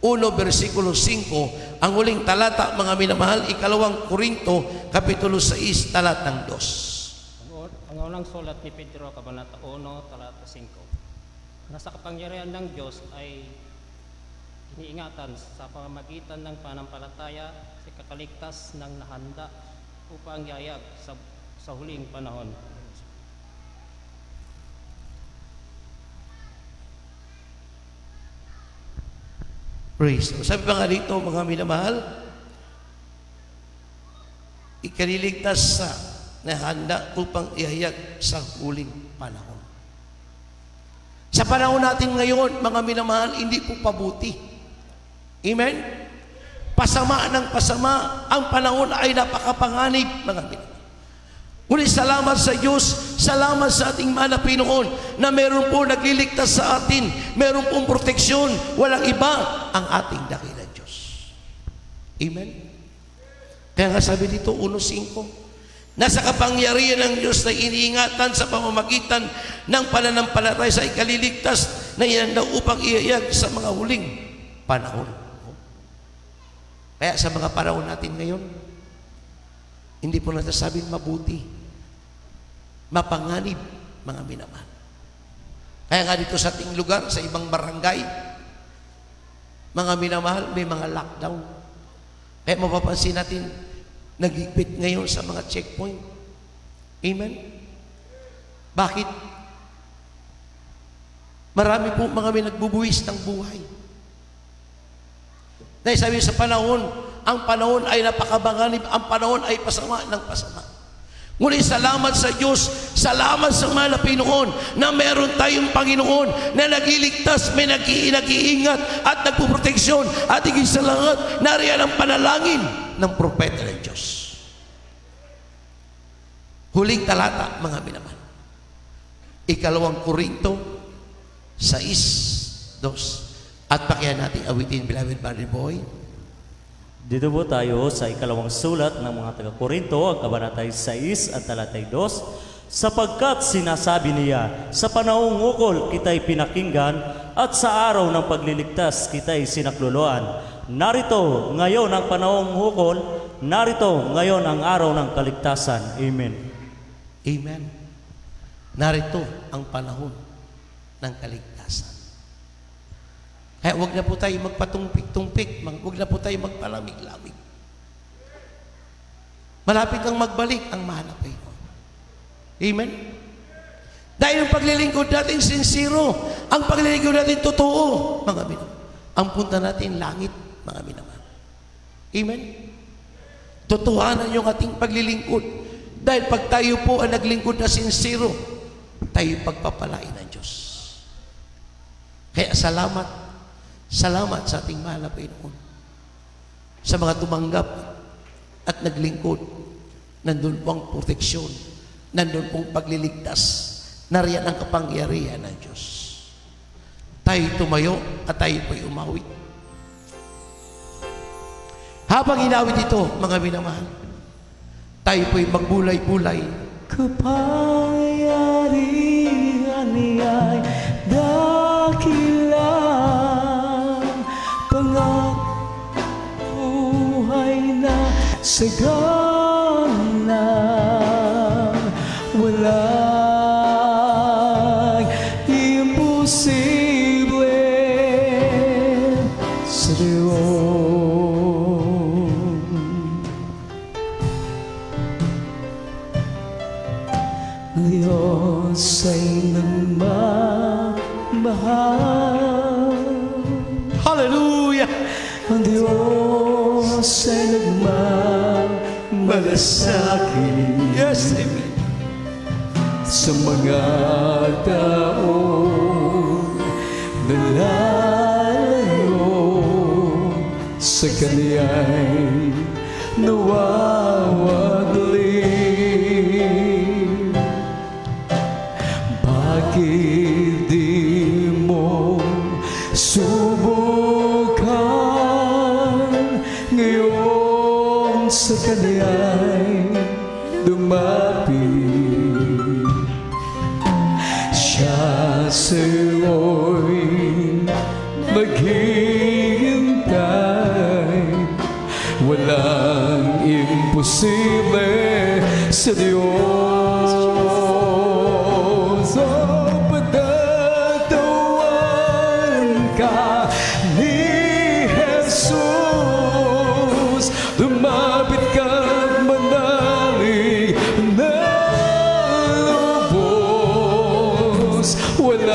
1, versikulo 5, ang huling talata, mga minamahal, 2 Korinto, Kapitulo 6, talatang 2. Ang unang sulat ni Pedro, Kabanata 1, talata 5. Nasa kapangyarihan ng Diyos ay iniingatan sa pamamagitan ng panampalataya sa kakaligtas ng nahanda upang yayag sa huling panahon. Praise. Sabi pa nga dito, mga minamahal, ikaliligtas sa nahanda upang ihayag sa huling panahon. Sa panahon natin ngayon, mga minamahal, hindi po pabuti. Amen? Pasama ng pasama, ang panahon ay napakapanganib, mga minamahal. Ngunit salamat sa Diyos, salamat sa ating mahal na Pinoon na meron po nagliligtas sa atin, meron pong proteksyon, walang iba ang ating dakilang Diyos. Amen? Kaya nga sabi dito, 1:5, nasa kapangyarihan ng Diyos na iniingatan sa pamamagitan ng pananampalataya sa ikaliligtas na ihanda upang ihayag sa mga huling panahon. Kaya sa mga panahon natin ngayon, hindi po nasasabing mabuti, mapanganib, mga minamahal. Kaya nga dito sa ating lugar, sa ibang barangay, mga minamahal, may mga lockdown. Kaya mapapansin natin, nagigpit ngayon sa mga checkpoint. Amen? Bakit? Marami po mga may nagbubuwis ng buhay. Dahil sabi sa panahon, ang panahon ay napakabanganib, ang panahon ay pasama ng pasama. Ngunit salamat sa Diyos, salamat sa mahal na Pinoon na meron tayong Panginoon na nagliligtas, may nag-iingat at nagpuproteksyon at higit sa lahat, nariyan ang panalangin ng propeta ng Diyos. Huling talata, mga minamahal. 2 Korinto 6:2. At pakyan natin awitin, beloved Brother Boy. Dito po tayo sa 2 sulat ng mga taga-Korinto, ang kabanatay 6 at talatay 2. Sapagkat sinasabi niya, sa panahong ukol kita'y pinakinggan at sa araw ng pagliligtas kita'y sinakluluan. Narito ngayon ang panahong ukol, narito ngayon ang araw ng kaligtasan. Amen. Amen. Narito ang panahon ng kaligtasan. Kaya huwag na po tayo magpatumpik-tumpik, huwag na po tayo magpalamig-lamig. Malapit ang magbalik ang mahal na Panginoon. Amen? Dahil ang paglilingkod natin sincero, ang paglilingkod natin totoo, mga minamahal. Ang punta natin langit, mga minamahal. Amen? Totohanan yung ating paglilingkod. Dahil pag tayo po ang naglingkod na sincero, tayo pagpapalain ng Diyos. Kaya salamat sa ating mahal na Panginoon. Sa mga tumanggap at naglingkod, nandun po ang proteksyon, nandun pong pagliligtas, nariyan ang kapangyarihan ng Diyos. Tayo tumayo at tayo po'y umawit. Habang inawit ito, mga minamahal, tayo po'y magbulay-bulay. Kapangyarihan niya'y dakila, buhay na sagana, walang imposible sa Diyos. Ang Diyos ay nagmamahal. Hallelujah! Ang Diyos ay nagmamalasakit. Yes, amen. Sa mga taong nalalayo sa Kaniya'y nawawadali. Bakit di mo subukan ngayon sa kaniya'y lumapit? Siya sa'yo'y maghihintay. Walang imposible sa Diyos. O patatawan ka ni Jesus, lumapit ka't manalig na lubos. Walang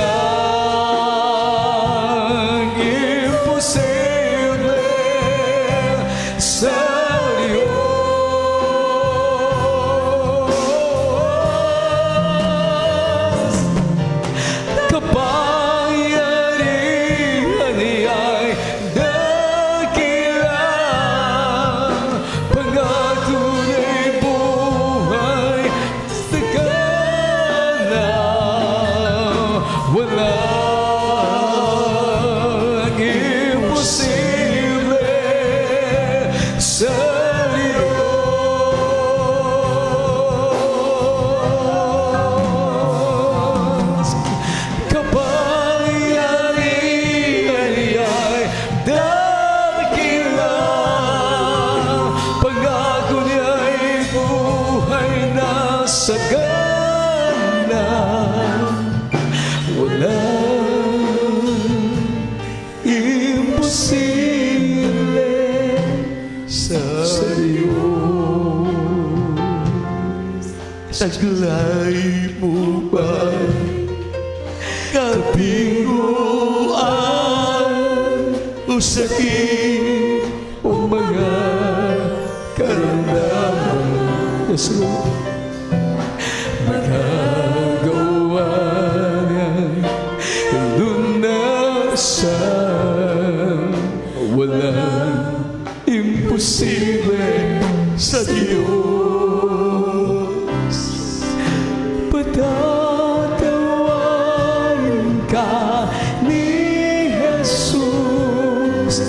imposible sa Diyos. Kapangyarihan niya'y dakila, pangatuloy buhay sagana. Walang imposible sa Diyos. Kapangyarihan niya'y dakila, pangako niya'y buhay na sagana. Walang imposible sa Diyos. Taglay mo ba kabiguan o sakit o mga karamdaman? Yes, Lord. Magagawa niyang lunasan. Walang imposible sa Diyos. Patatawan ka ni Jesus,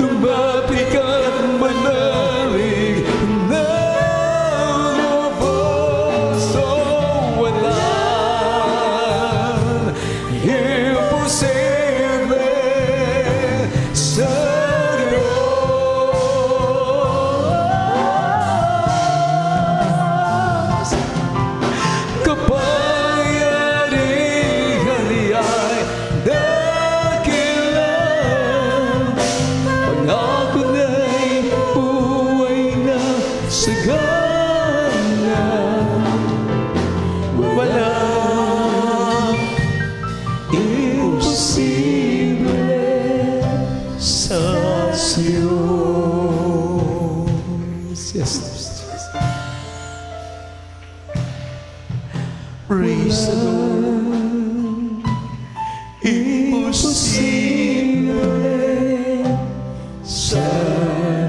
lumapit ka't manalig na lubos. O walang imposible sa Diyos. Kapangyarihan niya'y dakila, pangako niya'y buhay na sagana. Walang imposible sa Diyos. Yes, praise the Lord. Imposible sa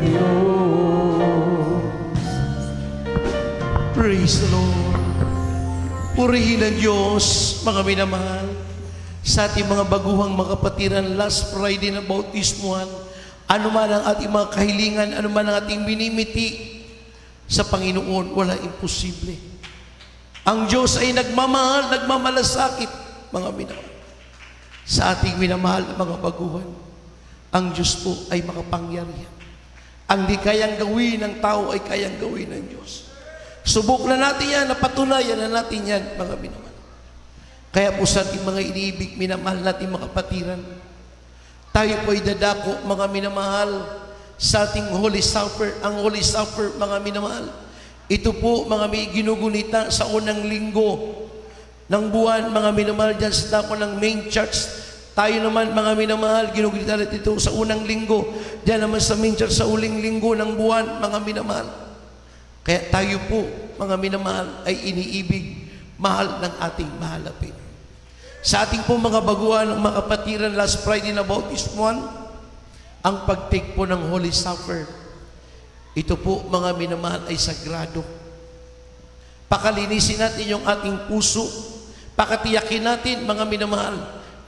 Diyos. Praise the Lord. Purihin ang Diyos, mga minamahal, sa ating mga baguhang mga kapatiran, last Friday na bautismuhan, ano man ang ating mga kahilingan, ano man ang ating minimiti sa Panginoon, wala imposible. Ang Diyos ay nagmamahal, nagmamalasakit, mga minamahal. Sa ating minamahal na mga baguhan, ang Diyos po ay makapangyarihan. Ang di kayang gawin ng tao ay kayang gawin ng Diyos. Subok na natin yan, napatunayan na natin yan, mga minamahal. Kaya po sa ating mga iniibig, minamahal natin mga kapatiran, tayo po ay dadako, mga minamahal, sa ating Holy Supper. Ang Holy Supper, mga minamahal, ito po, mga may ginugunita sa unang linggo ng buwan, mga minamahal, dyan sa dako ng main church. Tayo naman, mga minamahal, ginugunita natin ito sa unang linggo, dyan naman sa main church sa uling linggo ng buwan, mga minamahal. Kaya tayo po, mga minamahal, ay iniibig, mahal ng ating mahalapin. Sa ating po mga baguhan, mga kapatiran, last Friday na bautismuhan, ang pagtake po ng Holy Supper, ito po, mga minamahal, ay sagrado. Pakalinisin natin yung ating puso, Pakatiyakin natin, mga minamahal,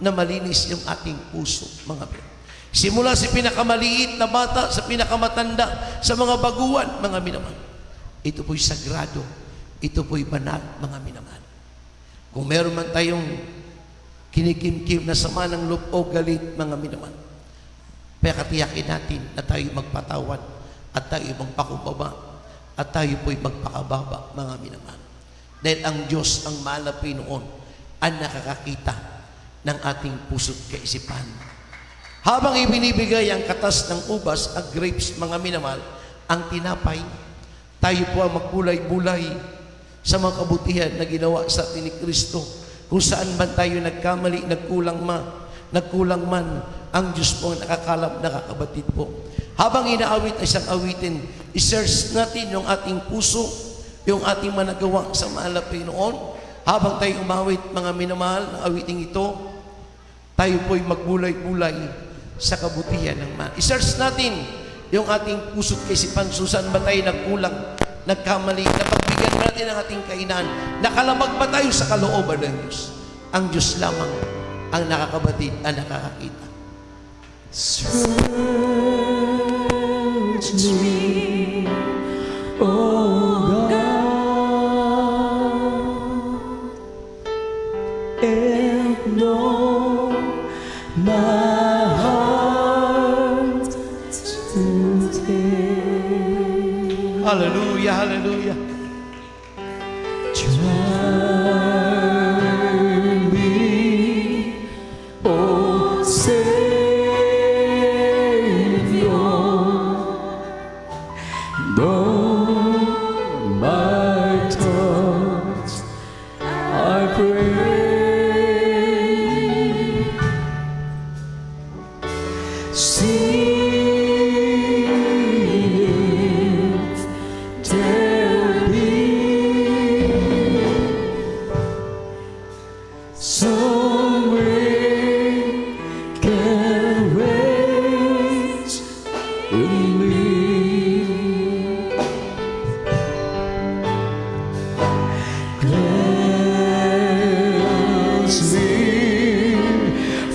na malinis yung ating puso, mga minamahal. Simula sa pinakamaliit na bata, sa pinakamatanda, sa mga baguhan, mga minamahal. Ito po'y sagrado. Ito po'y banal, mga minamahal. Kung meron man tayong kinikimkim na sama ng loob o galit, mga minamahal, pakatiyakin natin na tayo magpatawad at tayo magpakumbaba at tayo po'y magpakababa, mga minamahal. Dahil ang Diyos, ang mahal na Pinoon, ang nakakakita ng ating puso't kaisipan. Habang ibinibigay ang katas ng ubas, ang grapes, mga minamahal, ang tinapay, tayo po ang magkulay-bulay sa mga kabutihan na ginawa sa atin ni Kristo. Kung saan man tayo nagkamali, nagkulang man, ang Diyos po ang nakakalap, nakakabatid po. Habang inaawit ay isang awitin, i-search natin yung ating puso, yung ating managawa sa mahal na Pinoon. Habang tayo umawit, mga minamahal, ng awiting ito, tayo po'y magbulay-bulay sa kabutihan ng mahal. I-search natin yung ating puso't kaisipan, saan ba tayo nagkulang, nagkamali, napagbigyan ba natin ang ating kainan, nakalabag ba tayo sa kalooban ng Diyos? Ang Diyos lamang ang nakakabatid, ang nakakakita. Search me, oh God, and know my heart today. Hallelujah, hallelujah. Try me, oh Savior, though my thoughts I pray. See if there be some way can raise in me. Cleanse me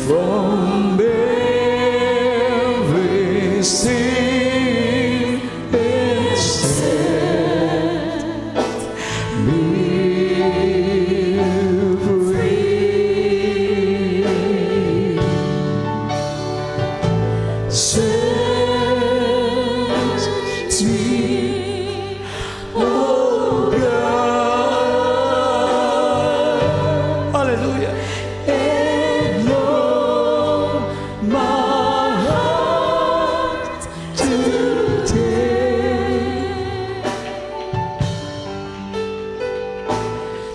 from every sin and set me free. Set me, oh God, Hallelujah. and Lord, my heart today.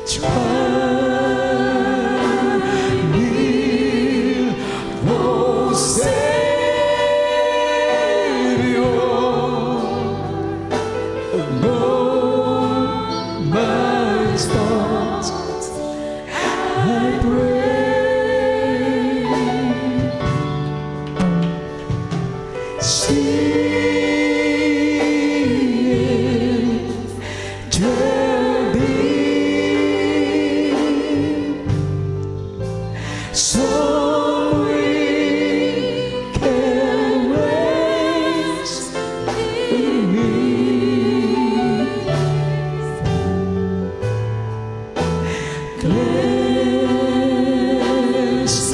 Try me, oh Savior, know my thoughts I pray. See if there be some way can raise in me. Cleanse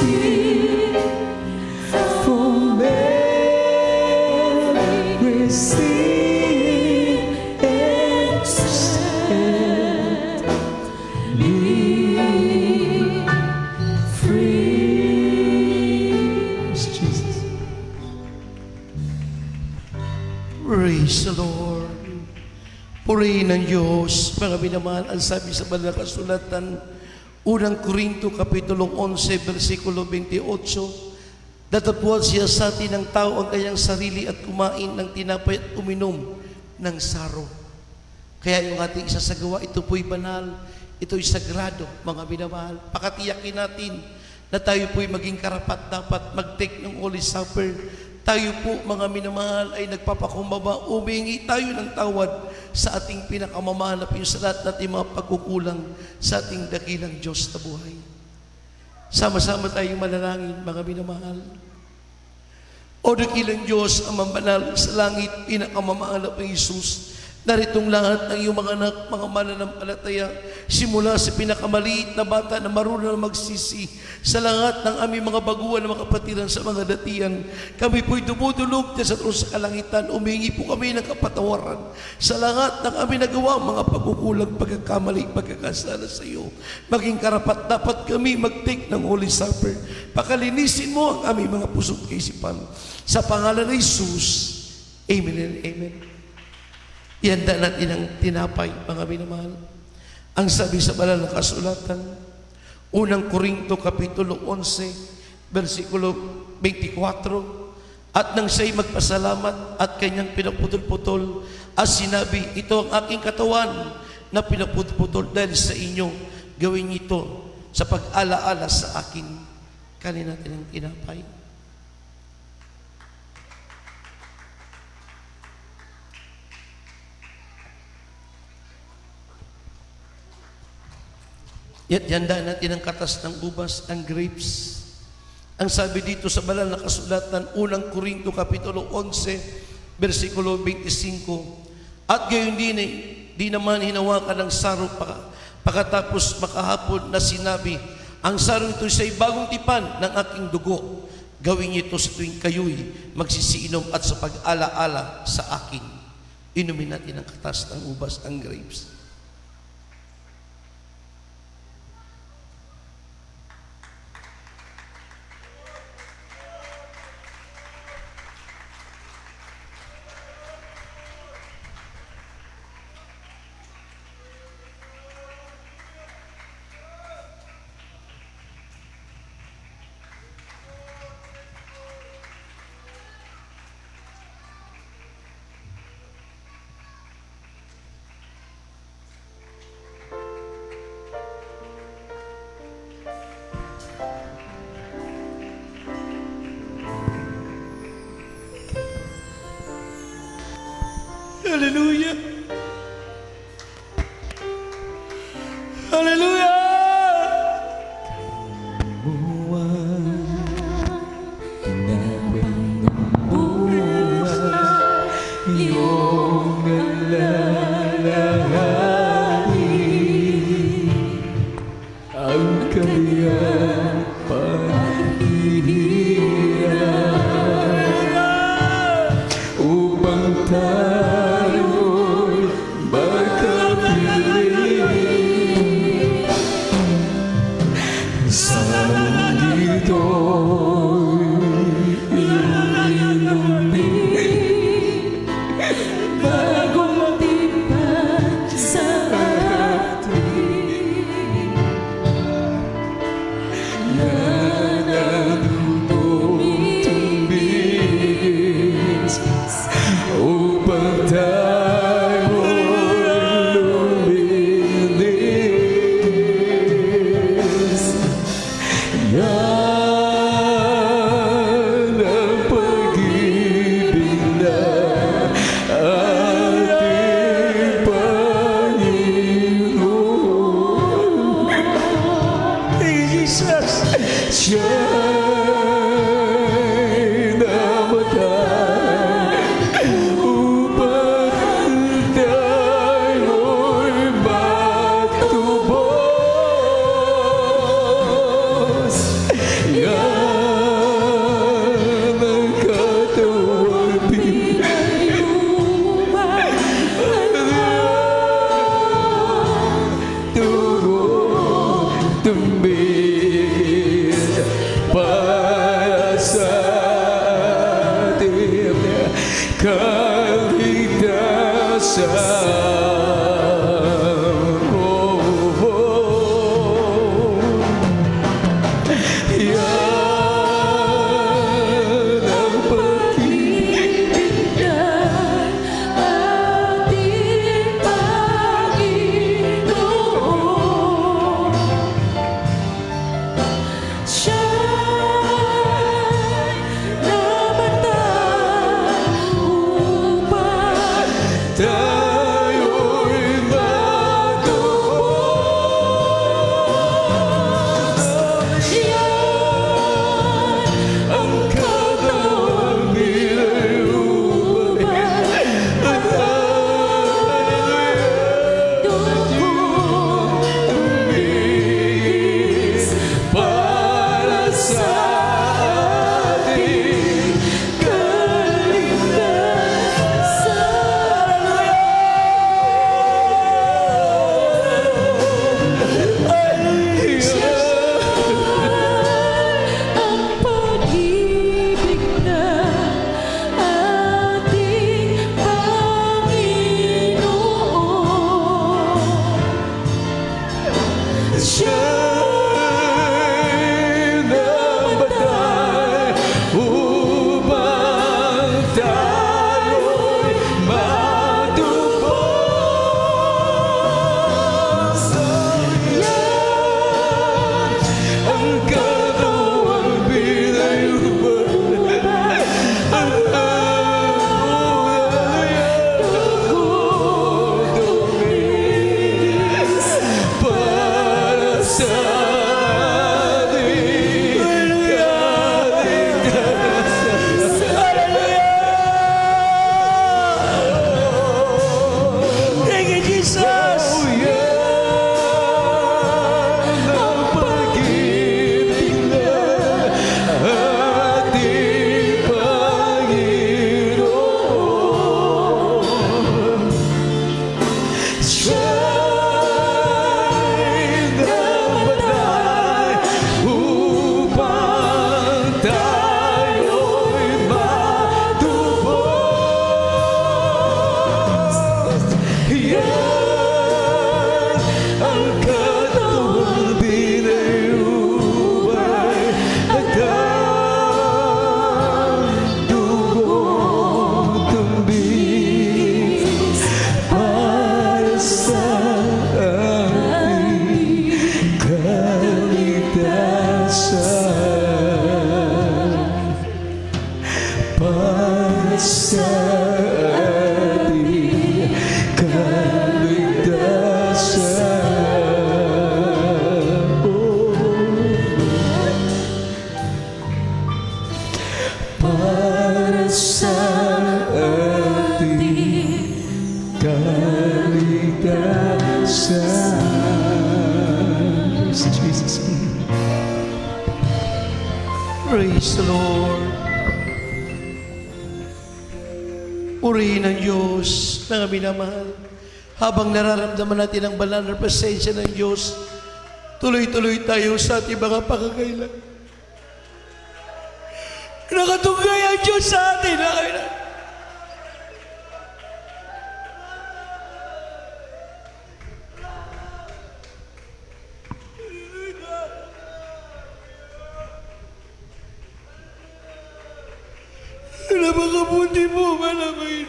me from every sin and set me free. Jesus. Praise the Lord. Purihin ng Diyos, mga minamahal, ang sabi sa banal na kasulatan, unang Korinto, kapitulong 11, versikulo 28, datapwat siya sa atin ng tao ang kanyang sarili at kumain ng tinapay at uminom ng saro. Kaya yung ating isasagawa, ito po'y banal, ito'y sagrado, mga minamahal. Pakatiyakin natin na tayo po'y maging karapat dapat mag-take ng Holy Supper, tayo po mga minamahal ay nagpapakumbaba, umingi tayo ng tawad sa ating pinakamamahal na sa lahat nating mga pagkukulang sa ating dakilang Diyos na buhay. Sama-sama tayong manalangin, mga minamahal. O dakilang Diyos, ang mabanal sa langit, pinakamamahal na Isus, naritong lahat ng iyong mga anak, mga mananampalataya, simula sa pinakamaliit na bata na marunong na magsisi, sa lahat ng aming mga baguhan na mga kapatiran sa mga datian, kami po'y dumudulog sa sa kalangitan, umingi po kami ng kapatawaran sa lahat ng aming nagawa, mga pagkukulang, pagkakamali, pagkakasala sa iyo. Maging karapat dapat kami mag-take ng Holy Supper. Pakalinisin mo ang aming mga puso't kaisipan. Sa pangalan ni Jesus, Amen and Amen. Ihanda natin ang tinapay, mga minamahal. Ang sabi sa banal na kasulatan, unang Korinto Kapitulo 11, versikulo 24, at nang siya'y magpasalamat at kanyang pinaputol-putol, at sinabi, ito ang aking katawan na pinaputol dahil sa inyo, gawin ito sa pag-alaala sa akin. Kanin natin ang tinapay. Yandaan natin ang katas ng ubas, ang grapes. Ang sabi dito sa banal na kasulatan, unang Korinto Kapitulo 11, versikulo 25, at gayon di naman hinawakan ng saro pagkatapos makahapon na sinabi, ang saro ito siya'y bagong tipan ng aking dugo. Gawin ito sa tuwing kayo'y magsisiinom at sa pag-alaala sa akin. Inumin natin ang katas ng ubas, ang grapes. Hallelujah! Hallelujah! Ang kanyang paghihirap upang tayo'y magkapiling sa munito'y ilumin bagong tipan sa atin na natutubis upang tayo'y luminis. Yan ang pag-ibig na ating Panginoon. Jesus! Siya'y namatay upang tayo'y magtubos. Yan ang katawang pinayuman tugo tumbis para sa ating kaligtasan. Oh, oh. Yan ang pag-ibig ng ating Panginoon. Siya'y namatay tayo'y matubos. Yan ang katawang nilayuban at tumis para sa ating ang pag-ibig na ating Panginoon. Siya'y namatay upang tayo'y matubos. Yan ang katawang pinayuban at tumis para sa ating Thank you, Jesus! ang pag-ibig na ating Panginoon. Siya'y namatay upang tayo'y matubos. Yan ang katawang pinayuban at ang dugong tumbis para sa ating kaligtasan. Para sa ating kaligtasan. Para sa ating kaligtasan. Jesus. Praise the Lord. Purihin ang Diyos na minamahal. Habang nararamdaman natin ang banal na presensya ng Diyos, tuloy-tuloy tayo sa ating mga pangangailangan. Nakatunggay ang Diyos sa atin. Napakabuti mo, malamay.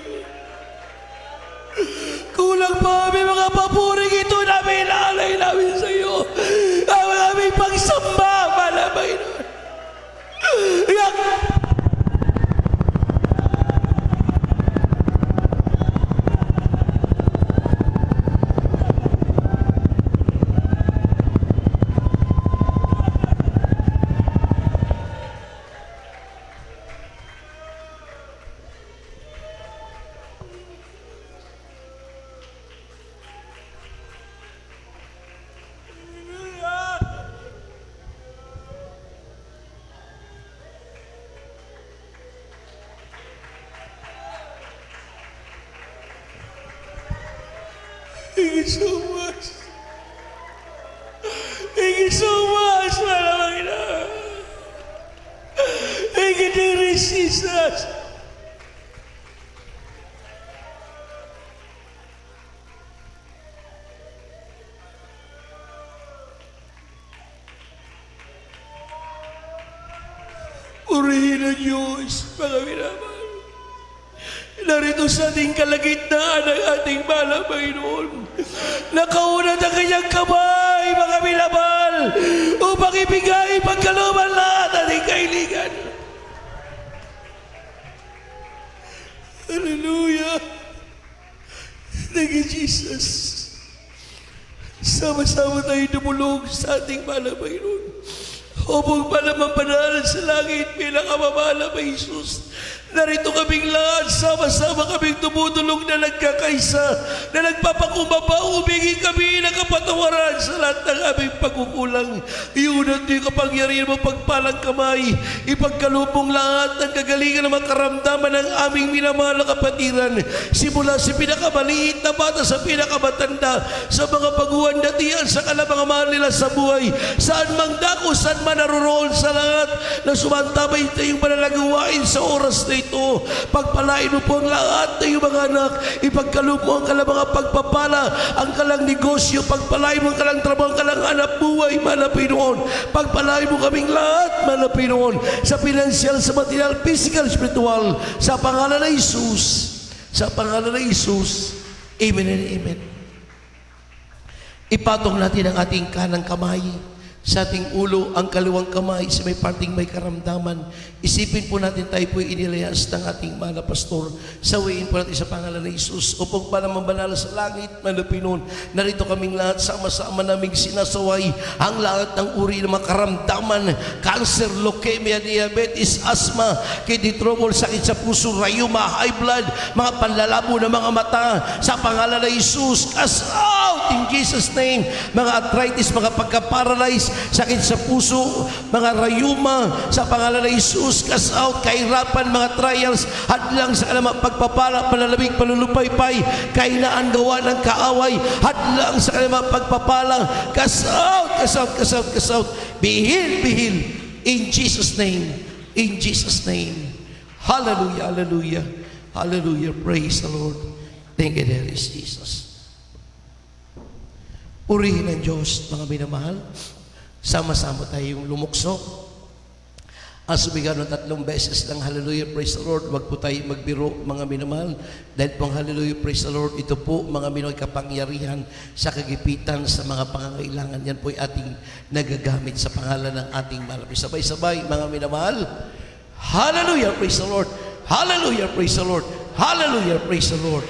Kulang pa kami mga papuring ito na may lalay namin sa iyo. Ang aming pagsamba, malamay. Thank you so much. Thank you so much, malamang ina. Thank you, dear Jesus. Purihin ang Diyos, mga minamahal. Narito sa ating kalagitnaan ang ating mahal na Panginoon. Nakaunat ang kanyang kamay, mga minamahal, upang ibigay pagkalooban lahat ating kailigan. Hallelujah! Thank you, Jesus. Sama-sama tayo dumulog sa ating mahal na Panginoon. Upang palamang sa langit bilang amamahal na Jesus. Narito kaming lahat, sama-sama kaming tumutulong na nagkakaisa, na nagpapakumbaba, humingi kami ng kapatawaran sa lahat ng aming pagkukulang. Iunat niyo yung kapangyarihan mo, pagpalang kamay, ipagkalupong lahat ng kagalingan na makaramdaman ng aming minamahal na kapatiran. Simula sa pinakamaliit na bata sa pinakamatanda, sa mga baguhan datihan, sa mga mahal nila sa buhay, saan mang dako, saan man naroroon sa lahat na sumantabay tayong mananagawain sa oras na ito. Pagpalain mo po ang lahat ng iyong mga anak. Ipagkaloob mo ang kalang mga pagpapala, ang kalang negosyo. Pagpalain mo ang kalang trabaho, ang kalang anak buhay, mahal na Pinoon. Pagpalain mo kaming lahat, mahal na Pinoon, sa financial, sa material, physical, spiritual, sa pangalan ng Jesus. Sa pangalan ng Jesus. Amen and amen. Ipatong natin ang ating kanang kamay sa ating ulo, ang kaliwang kamay sa may parting may karamdaman. Isipin po natin tayo po inilayas ng ating mahal na pastor. Sawiin po natin sa pangalan ng Jesus upang para mambanal sa langit, mahal na Pinoon. Narito kaming lahat, sama-sama naming sinasaway ang lahat ng uri ng mga karamdaman, cancer, leukemia, diabetes, asthma, kidney trouble, sakit sa puso, rayuma, high blood, mga panlalabo ng mga mata, sa pangalan ng Jesus. Cast out in Jesus' name. Mga arthritis, mga pagka-paralyze, sakit sa puso, mga rayuma, sa pangalan ng Jesus. Cast out, kahirapan, mga trials, hadlang sa kanilang pagpapala, panalamig, panulupaypay, kahinaan, gawa ng kaaway, hadlang sa kanilang pagpapala. Cast out, cast out, cast out, cast out. Be healed, be healed. In Jesus' name. In Jesus' name. Hallelujah, hallelujah, hallelujah. Praise the Lord. Thank you, dear Jesus. Purihin ng Diyos, mga minamahal. Sama-sama tayong lumukso. Ang sumigaw ng 3 beses ng hallelujah, praise the Lord. Huwag po tayo magbiro, mga minamahal. Dahil pong hallelujah, praise the Lord, ito po mga Minoy kapangyarihan sa kagipitan sa mga pangangailangan. Yan po ay ating nagagamit sa pangalan ng ating mahal. Sabay-sabay, mga minamahal. Hallelujah, praise the Lord. Hallelujah, praise the Lord. Hallelujah, praise the Lord.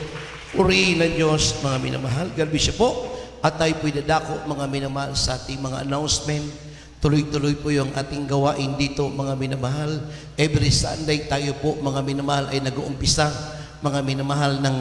Purihin ng Diyos, mga minamahal. Galbi siya po. At tayo po'y dadako, mga minamahal, sa ating mga announcement. Tuloy-tuloy po yung ating gawain dito, mga minamahal. Every Sunday tayo po, mga minamahal, ay nag-uumpisa, mga minamahal, ng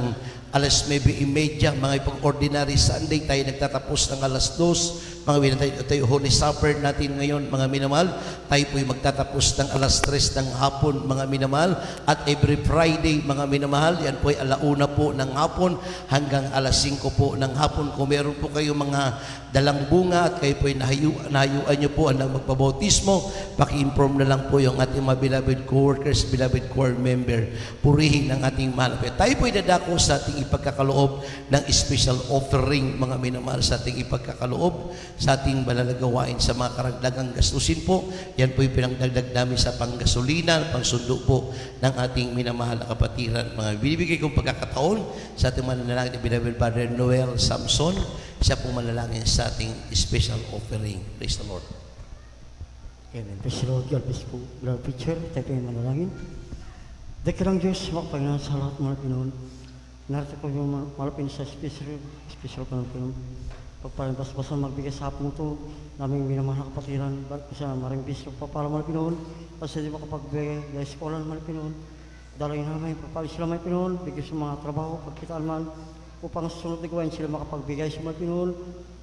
alas 9:30, mga ipang-ordinary Sunday, tayo nagtatapos ng alas 2. Mga minamahal, tayo Holy Supper natin ngayon, mga minamahal. Tayo po'y magtatapos ng alas 3 ng hapon, mga minamahal. At every Friday, mga minamahal, yan po'y 1:00 po ng hapon hanggang alas 5 po ng hapon. Kung meron po kayo mga dalang bunga at kayo po'y nahayuan nyo po ang magpabautismo, paki-inform na lang po yung ating mga beloved co-workers, beloved choir member. Purihin ang ating mahal. Tayo po'y dadako sa ating ipagkakaloob ng special offering, mga minamahal, sa ating ipagkakaloob sa ating malalagawain sa mga karagdagang gastusin po. Yan po'y pinangdagdag namin sa panggasolina, pangsundo po ng ating minamahal na kapatiran. Mga binibigay kong pagkakataon sa ating mananalangin ni beloved Father Noel Samson. Siya po manalangin sa ating special offering. Praise the Lord. Amen. Praise the Lord. God bless po. Brother Preacher, tayo po yung manalangin. Dakilang Diyos, makapanginan sa lahat mga Pinoon. Narito ko yung malapin sa special pa ng Pinoon. Pagpalimbas-basan magbigay sa hapong ito, naming minamahal na kapatiran, ba't sa maraming bisyo pa para mga Pinoon, kasi di makapagbigay dahil eskolan mga Pinoon. Dalawin namin, papalis sila mga Pinoon, bigay sa mga trabaho, pagkitaan man, upang sunod na gawain sila makapagbigay sa mga Pinoon,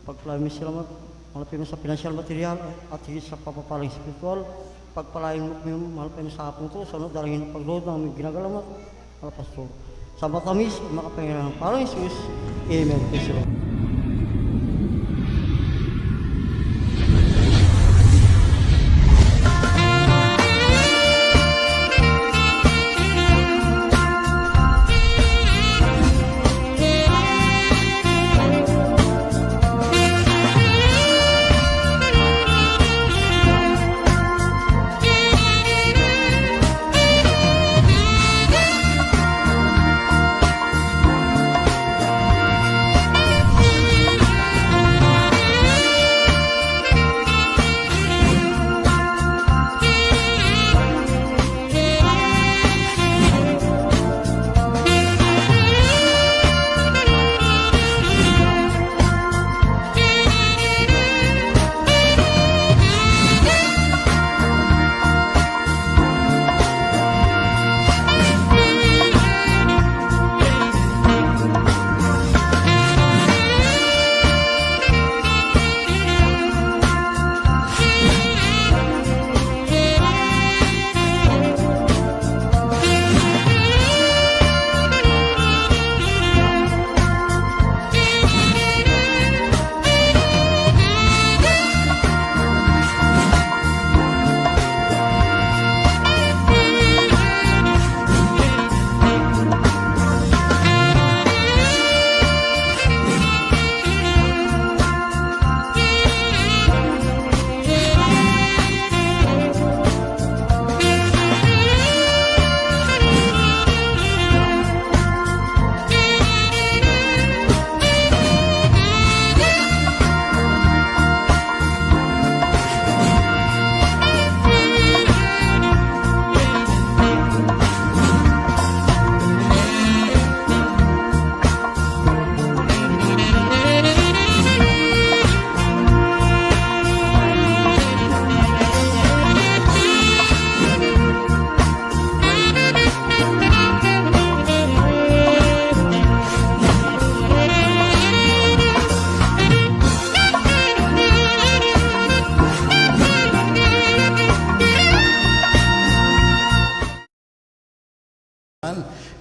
pagpalain sila mga Pinoon sa financial material at higit sa papapaling spiritual, pagpalain mo malapin sa hapong ito, sunod dalawin pagload ng aming ginagalamat, mga pastor. Sa matamis, makapangyarihan ng parang Jesus. Amen. Praise the Lord.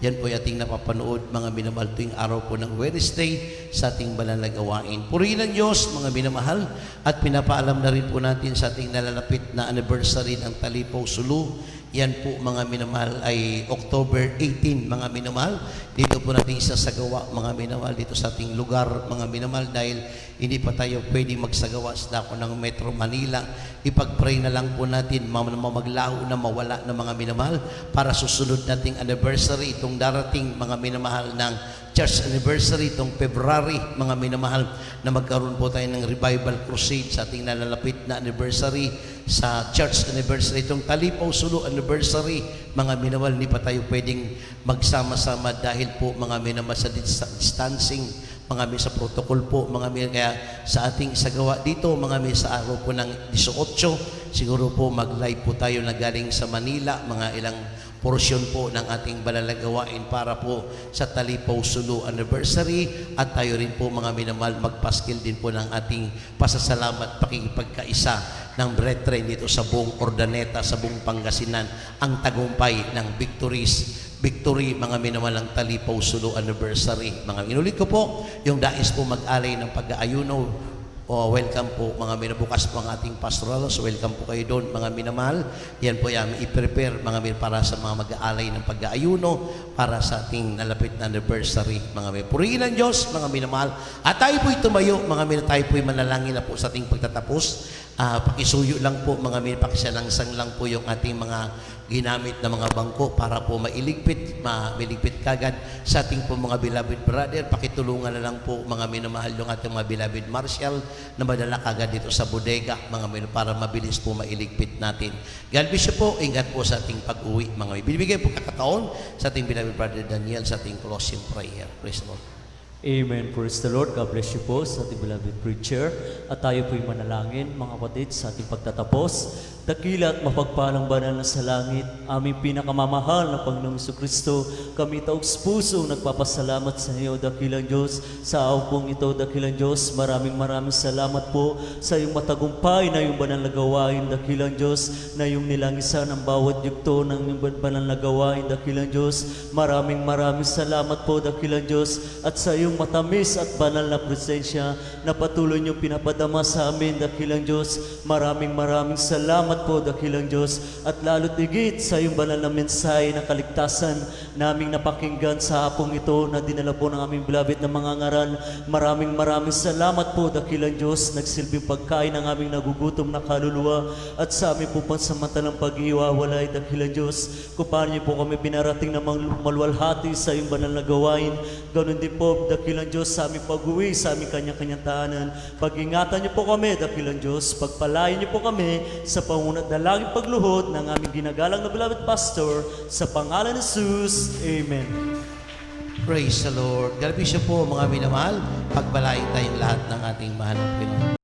Yan po yung ating napapanood mga minamahal tuwing araw po ng Wednesday sa ating banal na gawain. Purihin ang Diyos mga minamahal at pinapaalam na rin po natin sa ating nalalapit na anniversary ng Talipaw Sulu. Yan po mga minamahal ay October 18 mga minamahal. Dito po natin isasagawa mga minamahal dito sa ating lugar mga minamahal dahil hindi pa tayo pwedeng magsagawa sa dako ng Metro Manila. Ipag-pray na lang po natin maglaho na mawala ng mga minamahal para susunod nating anniversary itong darating mga minamahal ng church anniversary itong February mga minamahal na magkaroon po tayo ng revival crusade sa ating nalalapit na anniversary sa church anniversary itong Talipaw Sulu anniversary mga minamahal. Hindi pa tayo pwedeng magsama-sama dahil po mga minamahal sa distancing mga may sa protocol po mga may kaya sa ating isagawa dito mga may sa araw po ng 18 siguro po mag-live po tayo na galing sa Manila mga ilang porsyon po ng ating banal na gawain para po sa Talipaw Sulu anniversary at tayo rin po mga minamahal magpaskil din po ng ating pasasalamat pakikipagkaisa ng brethren dito sa buong Ordaneta sa buong Pangasinan ang tagumpay ng victory mga minamalang Talipaw Sulu anniversary. Mga inulit ko po, yung dais po mag-alay ng pag-aayuno. Welcome po mga minabukas po ang ating pastoral. So welcome po kayo doon mga minamahal. Yan po yung i-prepare mga para sa mga mag-aalay ng pag-aayuno para sa ating nalapit na anniversary mga may. Purihin ang Diyos mga minamahal. At tayo po'y tumayo mga min, tayo po'y manalangin na po sa ating pagtatapos. Pakisuyo lang po mga min, pakisalangsang lang po yung ating mga ginamit na mga bangko para po mailigpit kagad sa ating po mga beloved brother. Pakitulungan na lang po mga minamahal yung ating mga beloved Marshall na madala kagad dito sa bodega mga minamahal para mabilis po mailigpit natin. God bless you po. Ingat po sa ating pag-uwi mga minamahal. Binibigay po kakataon sa ating beloved brother Daniel sa ating closing prayer. Praise the Lord. Amen. Praise the Lord. God bless you po sa ating beloved preacher. At tayo po'y manalangin, mga kapatid, sa ating pagtatapos. Dakila at mapagpalang banal na sa langit, aming pinakamamahal na Panginoong Kristo, kami taos puso nagpapasalamat sa iyo, dakilang Diyos, sa aupong ito, dakilang Diyos. Maraming salamat po sa iyong matagumpay na iyong banal na gawain, dakilang Diyos, na iyong nilangisan ang bawat yugto ng iyong banal na gawain, dakilang Diyos. Maraming salamat po, dakilang Diyos, at sa iyong matamis at banal na presensya na patuloy niyong pinapadama sa amin, dakilang Diyos. Maraming salamat po, dakilang Diyos, at lalo't higit sa iyong banal na mensahe na kaligtasan naming napakinggan sa hapong ito na dinala po ng aming beloved na mga ngaral. Maraming salamat po, dakilang Diyos, nagsilbing pagkain ng aming nagugutom na kaluluwa at sa aming po pansamantalang pag-iwawalay, dakilang Diyos. Kung paano niyo po kami binarating na maluwalhati sa iyong banal na gawain, ganoon din po, dakilang Diyos, sa aming pag-uwi, sa aming kanya-kanyang tahanan. Pag-ingatan niyo po kami, dakilang Diyos. Pagpalain niyo po kami sa pangunat dalangin pagluhod ng aming ginagalang na beloved pastor sa pangalan ni Jesus. Amen. Praise the Lord. God bless you po mga minamahal. Pagbalain tayong lahat ng ating mahal na Pinoy.